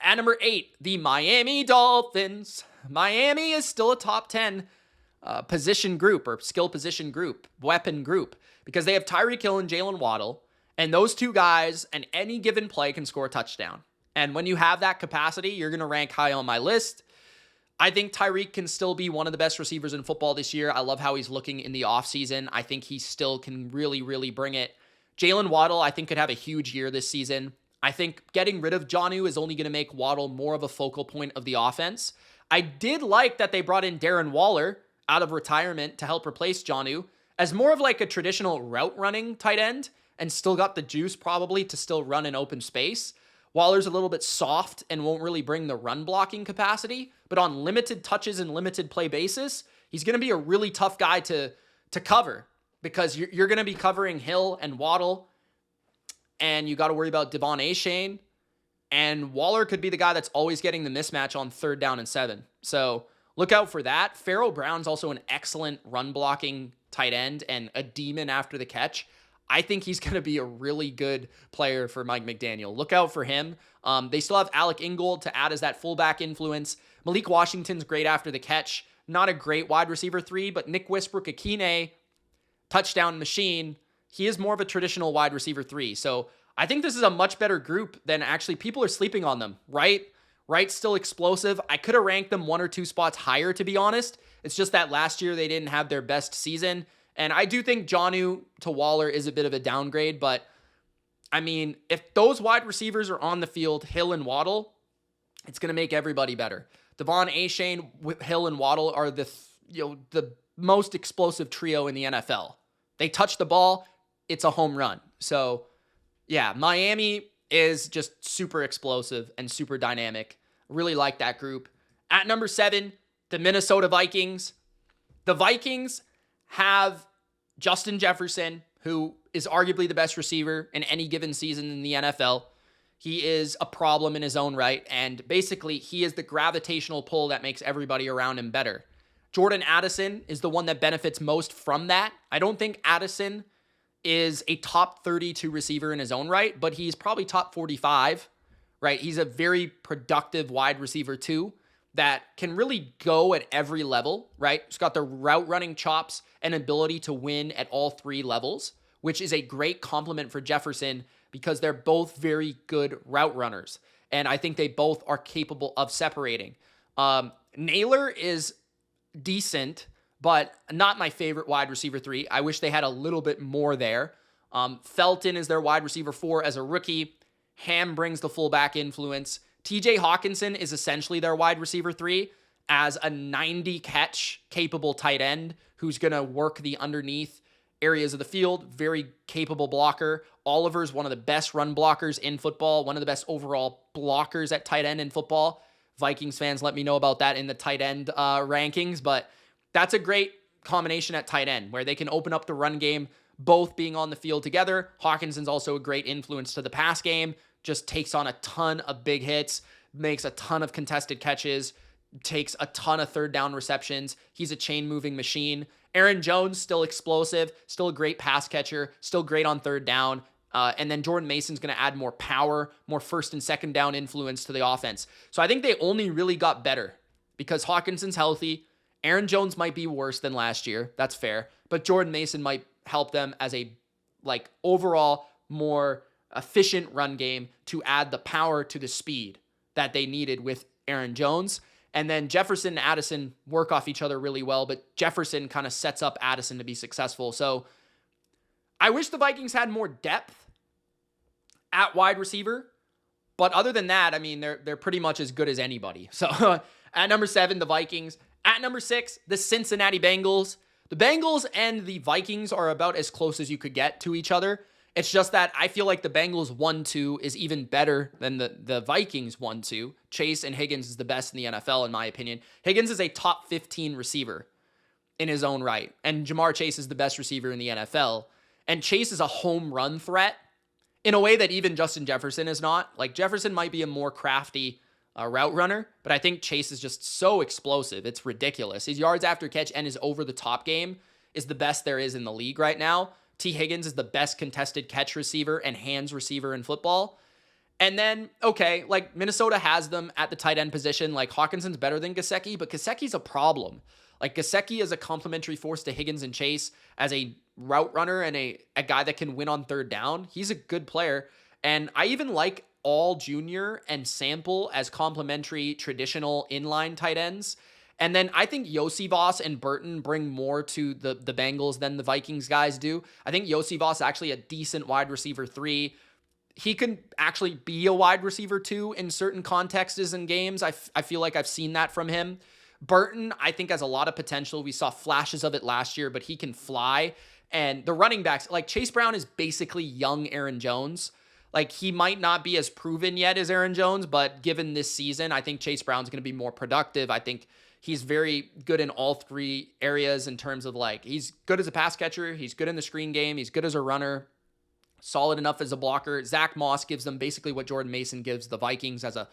At number 8, the Miami Dolphins. Miami is still a top 10 position group or skill position group, weapon group, because they have Tyreek Hill and Jalen Waddle, and those two guys and any given play can score a touchdown. And when you have that capacity, you're going to rank high on my list. I think Tyreek can still be one of the best receivers in football this year. I love how he's looking in the offseason. I think he still can really, really bring it. Jalen Waddle, I think, could have a huge year this season. I think getting rid of Jonnu is only going to make Waddle more of a focal point of the offense. I did like that they brought in Darren Waller out of retirement to help replace Jonnu as more of like a traditional route running tight end and still got the juice probably to still run in open space. Waller's a little bit soft and won't really bring the run blocking capacity, but on limited touches and limited play basis, he's going to be a really tough guy to cover because you're going to be covering Hill and Waddle, and you got to worry about Devon Achane, and Waller could be the guy that's always getting the mismatch on 3rd down and 7. So look out for that. Pharaoh Brown's also an excellent run blocking tight end and a demon after the catch. I think he's going to be a really good player for Mike McDaniel. Look out for him. They still have Alec Ingold to add as that fullback influence. Malik Washington's great after the catch. Not a great wide receiver 3, but Nick Westbrook-Akine, touchdown machine. he is more of a traditional wide receiver 3. So I think this is a much better group than actually people are sleeping on them, right? Wright's still explosive. I could have ranked them 1 or 2 spots higher, to be honest. It's just that last year they didn't have their best season. And I do think Jonnu to Waller is a bit of a downgrade, but I mean, if those wide receivers are on the field, Hill and Waddle, it's going to make everybody better. Devon Achane, Hill, and Waddle are the most explosive trio in the NFL. They touch the ball, it's a home run. So, yeah, Miami is just super explosive and super dynamic. Really like that group. At number 7, the Minnesota Vikings. The Vikings have Justin Jefferson, who is arguably the best receiver in any given season in the NFL. He is a problem in his own right, and basically he is the gravitational pull that makes everybody around him better. Jordan Addison is the one that benefits most from that. I don't think Addison is a top 32 receiver in his own right, but he's probably top 45, right? He's a very productive wide receiver too that can really go at every level, right? He's got the route running chops and ability to win at all 3 levels, which is a great compliment for Jefferson because they're both very good route runners. And I think they both are capable of separating. Naylor is decent, but not my favorite wide receiver 3. I wish they had a little bit more there. Felton is their wide receiver 4 as a rookie. Ham brings the fullback influence. TJ Hawkinson is essentially their wide receiver 3 as a 90 catch capable tight end who's going to work the underneath areas of the field. Very capable blocker. Oliver's one of the best run blockers in football, one of the best overall blockers at tight end in football. Vikings fans, let me know about that in the tight end rankings, but that's a great combination at tight end where they can open up the run game, both being on the field together. Hawkinson's also a great influence to the pass game, just takes on a ton of big hits, makes a ton of contested catches, takes a ton of third down receptions. He's a chain moving machine. Aaron Jones, still explosive, still a great pass catcher, still great on third down. And then Jordan Mason's going to add more power, more first and second down influence to the offense. So I think they only really got better because Hawkinson's healthy. Aaron Jones might be worse than last year. That's fair. But Jordan Mason might help them as a overall more efficient run game to add the power to the speed that they needed with Aaron Jones. And then Jefferson and Addison work off each other really well, but Jefferson kind of sets up Addison to be successful. So I wish the Vikings had more depth at wide receiver, but other than that, I mean, they're pretty much as good as anybody. So at number 7, the Vikings. At number 6, the Cincinnati Bengals. The Bengals and the Vikings are about as close as you could get to each other. It's just that I feel like the Bengals 1-2 is even better than the Vikings 1-2. Chase and Higgins is the best in the NFL, in my opinion. Higgins is a top 15 receiver in his own right, and Jamar Chase is the best receiver in the NFL. And Chase is a home run threat in a way that even Justin Jefferson is not. Like, Jefferson might be a more crafty route runner, but I think Chase is just so explosive. It's ridiculous. His yards after catch and his over-the-top game is the best there is in the league right now. T. Higgins is the best contested catch receiver and hands receiver in football. And then, okay, like, Minnesota has them at the tight end position. Like, Hawkinson's better than Gesicki, but Gesicki's a problem. Like, Gesicki is a complementary force to Higgins and Chase as a route runner and a guy that can win on third down. He's a good player. And I even like All Jr. and Sample as complementary traditional inline tight ends. And then I think Yosivas and Burton bring more to the Bengals than the Vikings guys do. I think Yosivas is actually a decent wide receiver 3. He can actually be a wide receiver 2 in certain contexts and games. I feel like I've seen that from him. Burton, I think, has a lot of potential. We saw flashes of it last year, but he can fly. And the running backs, like Chase Brown is basically young Aaron Jones. Like, he might not be as proven yet as Aaron Jones, but given this season, I think Chase Brown's going to be more productive. I think he's very good in all 3 areas in terms of, like, he's good as a pass catcher. He's good in the screen game. He's good as a runner. Solid enough as a blocker. Zach Moss gives them basically what Jordan Mason gives the Vikings as a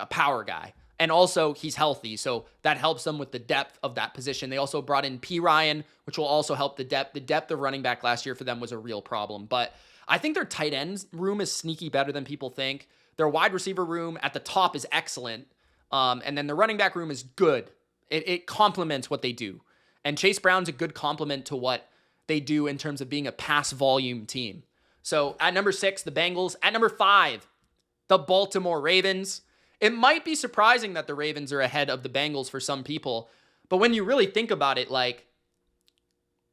power guy. And also, he's healthy, so that helps them with the depth of that position. They also brought in P. Ryan, which will also help the depth. The depth of running back last year for them was a real problem. But I think their tight end room is sneaky better than people think. Their wide receiver room at the top is excellent. And then the running back room is good. It complements what they do. And Chase Brown's a good complement to what they do in terms of being a pass volume team. So at number 6, the Bengals. At number 5, the Baltimore Ravens. It might be surprising that the Ravens are ahead of the Bengals for some people, but when you really think about it, like,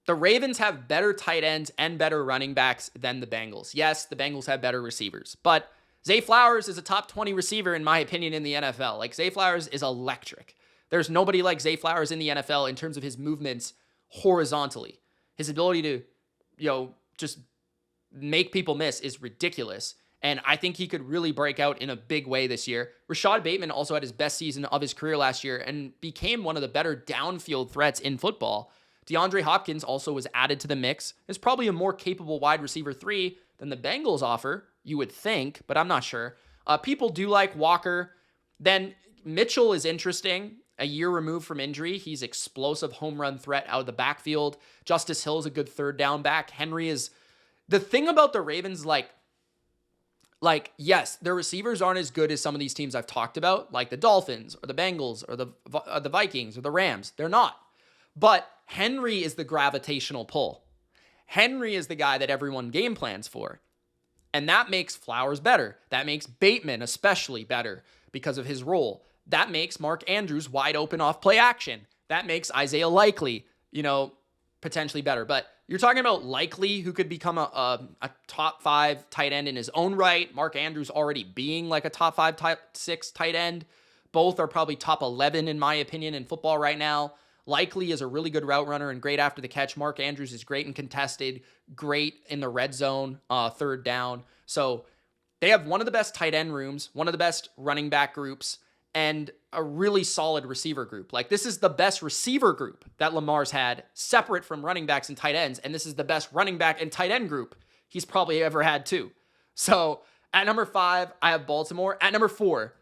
the Ravens have better tight ends and better running backs than the Bengals. Yes, the Bengals have better receivers, but Zay Flowers is a top 20 receiver, in my opinion, in the NFL. Like, Zay Flowers is electric. There's nobody like Zay Flowers in the NFL in terms of his movements horizontally. His ability to, just make people miss is ridiculous. And I think he could really break out in a big way this year. Rashad Bateman also had his best season of his career last year and became one of the better downfield threats in football. DeAndre Hopkins also was added to the mix. Is probably a more capable wide receiver 3 than the Bengals offer, you would think, but I'm not sure. People do like Walker. Then Mitchell is interesting. A year removed from injury. He's explosive home run threat out of the backfield. Justice Hill is a good third down back. Henry is... The thing about the Ravens, yes, their receivers aren't as good as some of these teams I've talked about, like the Dolphins or the Bengals or the Vikings or the Rams. They're not. But Henry is the gravitational pull. Henry is the guy that everyone game plans for. And that makes Flowers better. That makes Bateman especially better because of his role. That makes Mark Andrews wide open off play action. That makes Isaiah Likely, potentially better. But you're talking about Likely, who could become a top 5 tight end in his own right. Mark Andrews already being like a top 5, top 6 tight end. Both are probably top 11, in my opinion, in football right now. Likely is a really good route runner and great after the catch. Mark Andrews is great and contested, great in the red zone, third down. So they have one of the best tight end rooms, one of the best running back groups, and a really solid receiver group. Like, this is the best receiver group that Lamar's had, separate from running backs and tight ends, and this is the best running back and tight end group he's probably ever had too. So at number 5, I have Baltimore. At number 4,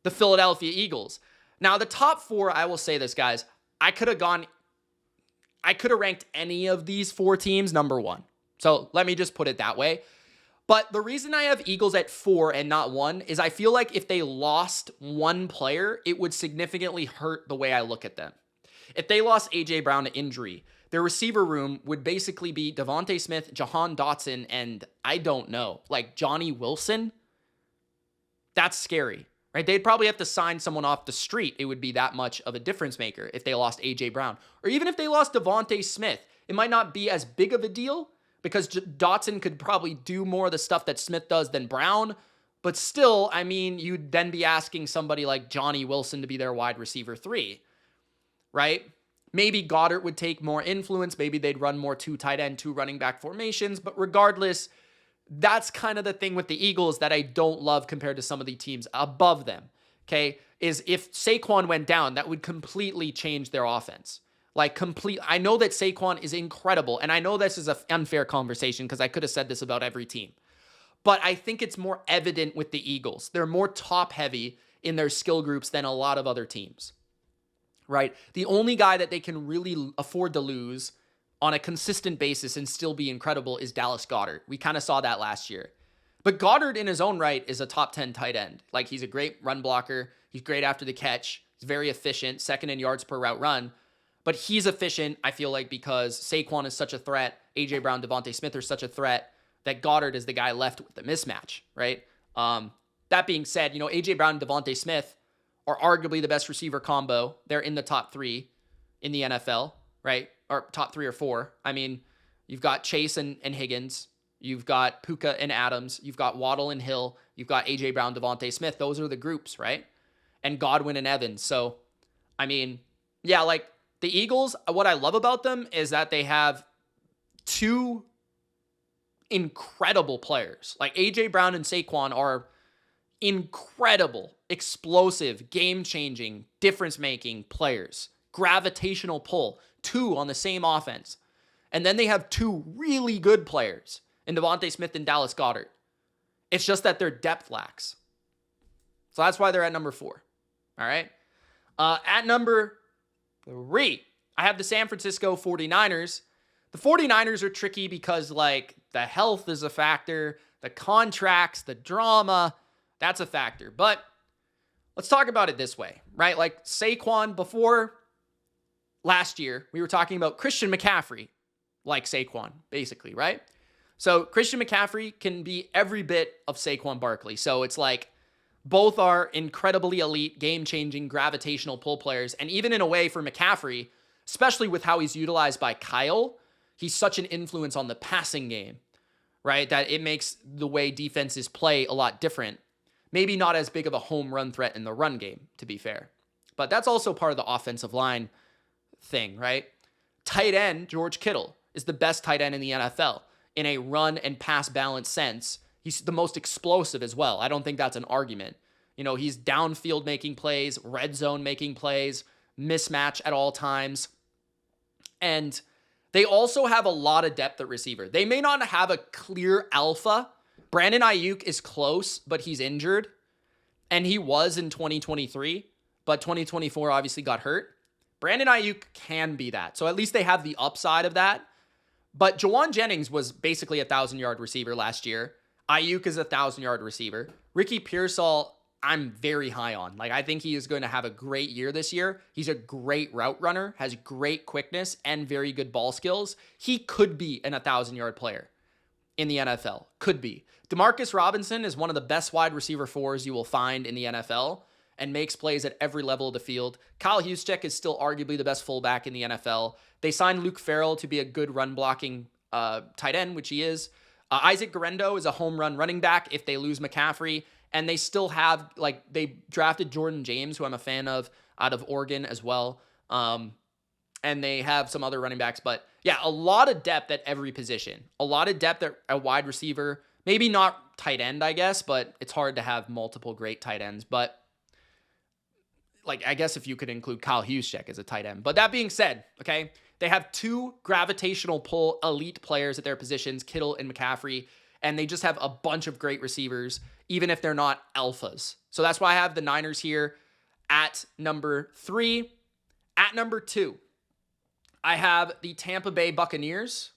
the Philadelphia Eagles. Now, the top 4, I will say this, guys, I could have ranked any of these 4 teams number 1. So let me just put it that way. But the reason I have Eagles at 4 and not 1 is I feel like if they lost one player, it would significantly hurt the way I look at them. If they lost A.J. Brown to injury, their receiver room would basically be Devontae Smith, Jahan Dotson, and I don't know, like Johnny Wilson. That's scary, right? They'd probably have to sign someone off the street. It would be that much of a difference maker if they lost A.J. Brown. Or even if they lost Devontae Smith, it might not be as big of a deal, because Dotson could probably do more of the stuff that Smith does than Brown. But still, I mean, you'd then be asking somebody like Johnny Wilson to be their wide receiver 3, right? Maybe Goddard would take more influence. Maybe they'd run more 2 tight end, 2 running back formations. But regardless, that's kind of the thing with the Eagles that I don't love compared to some of the teams above them, okay? Is if Saquon went down, that would completely change their offense. I know that Saquon is incredible, and I know this is an unfair conversation because I could have said this about every team. But I think it's more evident with the Eagles. They're more top-heavy in their skill groups than a lot of other teams, right? The only guy that they can really afford to lose on a consistent basis and still be incredible is Dallas Goedert. We kind of saw that last year. But Goddard in his own right is a top 10 tight end. Like, he's a great run blocker. He's great after the catch. He's very efficient, second in yards per route run. But he's efficient, I feel like, because Saquon is such a threat, A.J. Brown, Devontae Smith are such a threat, that Goddard is the guy left with the mismatch, right? That being said, A.J. Brown and Devontae Smith are arguably the best receiver combo. They're in the top 3 in the NFL, right? Or top 3 or 4. I mean, you've got Chase and Higgins. You've got Puka and Adams. You've got Waddle and Hill. You've got A.J. Brown, Devontae Smith. Those are the groups, right? And Godwin and Evans. So, I mean, yeah, like, the Eagles, what I love about them is that they have 2 incredible players. Like, A.J. Brown and Saquon are incredible, explosive, game-changing, difference-making players. Gravitational pull. 2 on the same offense. And then they have 2 really good players in Devontae Smith and Dallas Goedert. It's just that their depth lacks. So that's why they're at number 4. All right? At number 3, I have the San Francisco 49ers. The 49ers are tricky because, like, the health is a factor, the contracts, the drama, that's a factor. But let's talk about it this way, right? Like, Saquon, before last year, we were talking about Christian McCaffrey. like Saquon, basically, right? So Christian McCaffrey can be every bit of Saquon Barkley. So it's like both are incredibly elite, game-changing, gravitational pull players. And even in a way for McCaffrey, especially with how he's utilized by Kyle, he's such an influence on the passing game, right? That it makes the way defenses play a lot different. Maybe not as big of a home run threat in the run game, to be fair. But that's also part of the offensive line thing, right? Tight end, George Kittle, is the best tight end in the NFL in a run and pass balance sense. He's the most explosive as well. I don't think that's an argument. He's downfield making plays, red zone making plays, mismatch at all times. And they also have a lot of depth at receiver. They may not have a clear alpha. Brandon Ayuk is close, but he's injured. And he was in 2023, but 2024 obviously got hurt. Brandon Ayuk can be that. So at least they have the upside of that. But Jawan Jennings was basically a 1,000-yard receiver last year. Ayuk is a 1,000-yard receiver. Ricky Pearsall, I'm very high on. I think he is going to have a great year this year. He's a great route runner, has great quickness, and very good ball skills. He could be an 1,000-yard player in the NFL. Could be. Demarcus Robinson is one of the best wide receiver fours you will find in the NFL and makes plays at every level of the field. Kyle Juszczyk is still arguably the best fullback in the NFL. They signed Luke Farrell to be a good run-blocking tight end, which he is. Isaac Guerrero is a home run running back if they lose McCaffrey. And they still have, they drafted Jordan James, who I'm a fan of, out of Oregon as well. And they have some other running backs. But yeah, a lot of depth at every position. A lot of depth at a wide receiver. Maybe not tight end, I guess, but it's hard to have multiple great tight ends. But I guess if you could include Kyle Juszczyk as a tight end. But that being said, okay, they have two gravitational pull elite players at their positions, Kittle and McCaffrey, and they just have a bunch of great receivers, even if they're not alphas. So that's why I have the Niners here at number 3. At number 2, I have the Tampa Bay Buccaneers.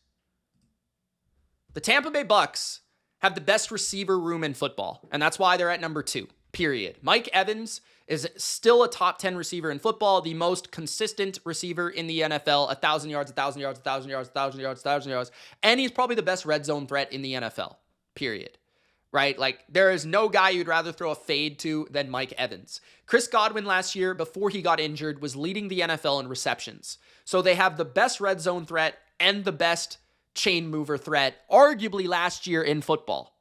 The Tampa Bay Bucs have the best receiver room in football, and that's why they're at number 2, period. Mike Evans is still a top 10 receiver in football, the most consistent receiver in the NFL, 1,000 yards, 1,000 yards, 1,000 yards, 1,000 yards, 1,000 yards, and he's probably the best red zone threat in the NFL, period. Right? There is no guy you'd rather throw a fade to than Mike Evans. Chris Godwin last year, before he got injured, was leading the NFL in receptions. So they have the best red zone threat and the best chain mover threat, arguably last year in football.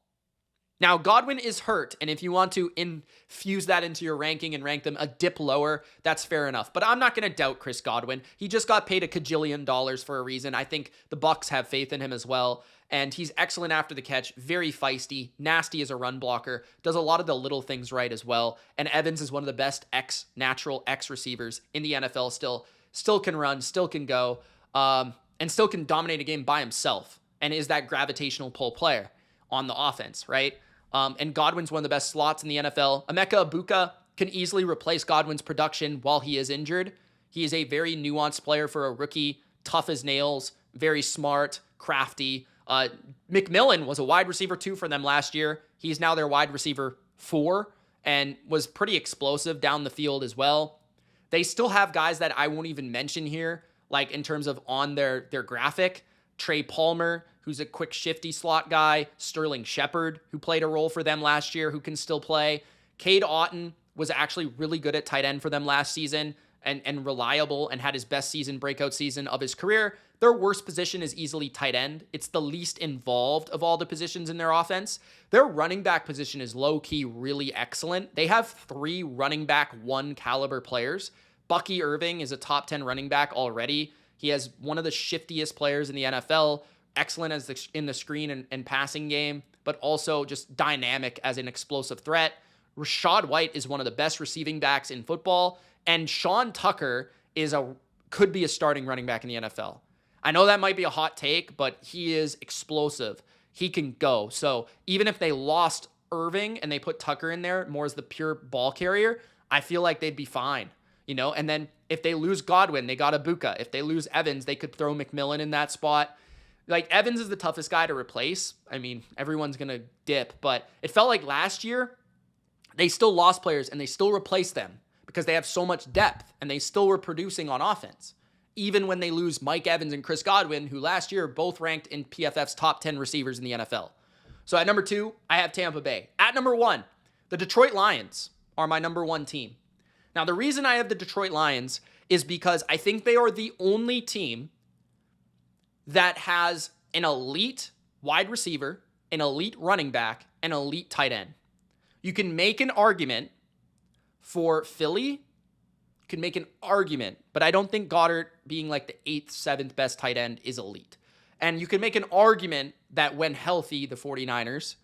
Now, Godwin is hurt, and if you want to infuse that into your ranking and rank them a dip lower, that's fair enough. But I'm not going to doubt Chris Godwin. He just got paid $1 kajillion for a reason. I think the Bucs have faith in him as well, and he's excellent after the catch, very feisty, nasty as a run blocker, does a lot of the little things right as well, and Evans is one of the best natural X receivers in the NFL still can run, still can go, and still can dominate a game by himself, and is that gravitational pull player on the offense, right? And Godwin's one of the best slots in the NFL. Emeka Egbuka can easily replace Godwin's production while he is injured. He is a very nuanced player for a rookie, tough as nails, very smart, crafty. McMillan was a wide receiver 2 for them last year. He's now their wide receiver 4 and was pretty explosive down the field as well. They still have guys that I won't even mention here, in terms of on their graphic. Trey Palmer, who's a quick, shifty slot guy. Sterling Shepard, who played a role for them last year, who can still play. Cade Otton was actually really good at tight end for them last season and reliable and had his best breakout season of his career. Their worst position is easily tight end. It's the least involved of all the positions in their offense. Their running back position is low-key really excellent. They have 3 running back 1 caliber players. Bucky Irving is a top 10 running back already. He has one of the shiftiest players in the NFL, excellent in the screen and passing game, but also just dynamic as an explosive threat. Rashad White is one of the best receiving backs in football, and Sean Tucker could be a starting running back in the NFL. I know that might be a hot take, but he is explosive. He can go. So even if they lost Irving and they put Tucker in there more as the pure ball carrier, I feel like they'd be fine. And then if they lose Godwin, they got Egbuka. If they lose Evans, they could throw McMillan in that spot. Evans is the toughest guy to replace. I mean, everyone's going to dip, but it felt like last year they still lost players and they still replaced them because they have so much depth and they still were producing on offense. even when they lose Mike Evans and Chris Godwin, who last year both ranked in PFF's top 10 receivers in the NFL. So at number 2, I have Tampa Bay. At number 1, the Detroit Lions are my number 1 team. Now, the reason I have the Detroit Lions is because I think they are the only team that has an elite wide receiver, an elite running back, an elite tight end. You can make an argument for Philly. You can make an argument, but I don't think Goddard being like the 8th, 7th best tight end is elite. And you can make an argument that when healthy, the 49ers,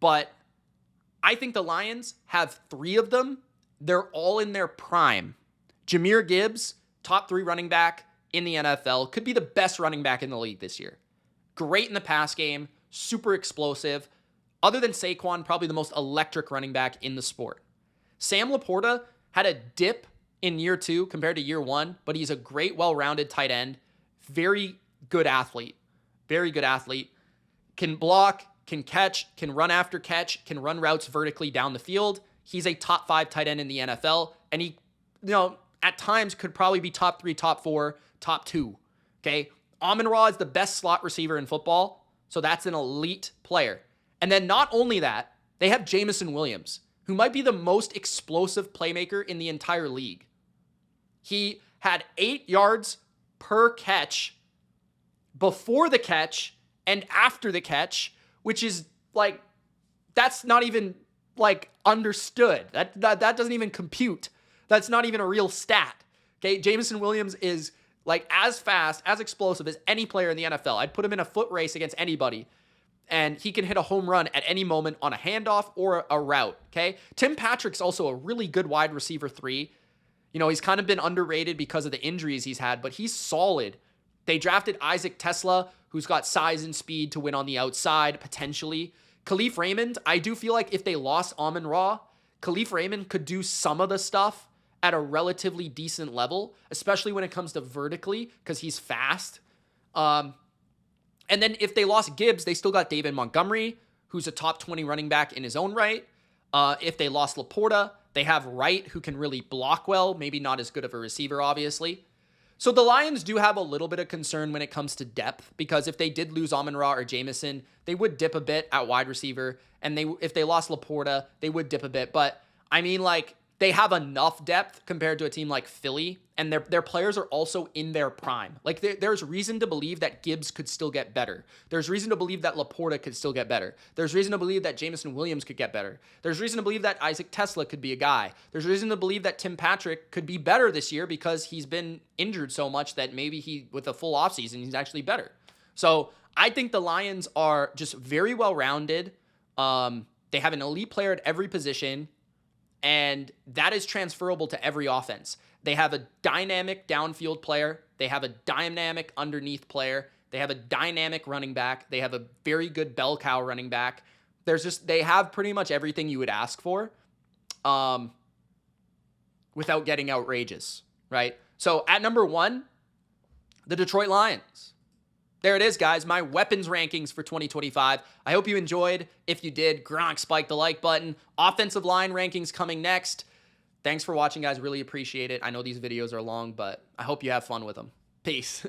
but I think the Lions have 3 of them. They're all in their prime. Jahmyr Gibbs, top 3 running back in the NFL, could be the best running back in the league this year. Great in the pass game, super explosive. Other than Saquon, probably the most electric running back in the sport. Sam Laporta had a dip in year 2 compared to year 1, but he's a great, well-rounded tight end. Very good athlete. Very good athlete. Can block, can catch, can run after catch, can run routes vertically down the field. He's a top 5 tight end in the NFL, and he, at times could probably be top 3, top 4, top 2. Okay? Amon-Ra is the best slot receiver in football, so that's an elite player. And then not only that, they have Jameson Williams, who might be the most explosive playmaker in the entire league. He had 8 yards per catch before the catch and after the catch, which is like, that's not even like understood. That doesn't even compute. That's not even a real stat. Okay, Jameson Williams is like as fast, as explosive as any player in the NFL. I'd put him in a foot race against anybody, and he can hit a home run at any moment on a handoff or a route, okay? Tim Patrick's also a really good wide receiver 3. He's kind of been underrated because of the injuries he's had, but he's solid. They drafted Isaac Tesla, who's got size and speed to win on the outside, potentially. Khalif Raymond, I do feel like if they lost Amon-Ra, Khalif Raymond could do some of the stuff at a relatively decent level, especially when it comes to vertically, because he's fast. And then if they lost Gibbs, they still got David Montgomery, who's a top 20 running back in his own right. If they lost Laporta, they have Wright, who can really block well, maybe not as good of a receiver, obviously. So the Lions do have a little bit of concern when it comes to depth, because if they did lose Amon-Ra or Jameson, they would dip a bit at wide receiver. And if they lost Laporta, they would dip a bit. But I mean, like, they have enough depth compared to a team like Philly, and their players are also in their prime. Like, there's reason to believe that Gibbs could still get better. There's reason to believe that Laporta could still get better. There's reason to believe that Jameson Williams could get better. There's reason to believe that Isaac Tesla could be a guy. There's reason to believe that Tim Patrick could be better this year because he's been injured so much that maybe with a full offseason, he's actually better. So I think the Lions are just very well-rounded. They have an elite player at every position, and that is transferable to every offense. They have a dynamic downfield player. They have a dynamic underneath player. They have a dynamic running back. They have a very good bell cow running back. They have pretty much everything you would ask for, without getting outrageous, right? So at number 1, the Detroit Lions. There it is, guys. My weapons rankings for 2025. I hope you enjoyed. If you did, Gronk, spike the like button. Offensive line rankings coming next. Thanks for watching, guys. Really appreciate it. I know these videos are long, but I hope you have fun with them. Peace.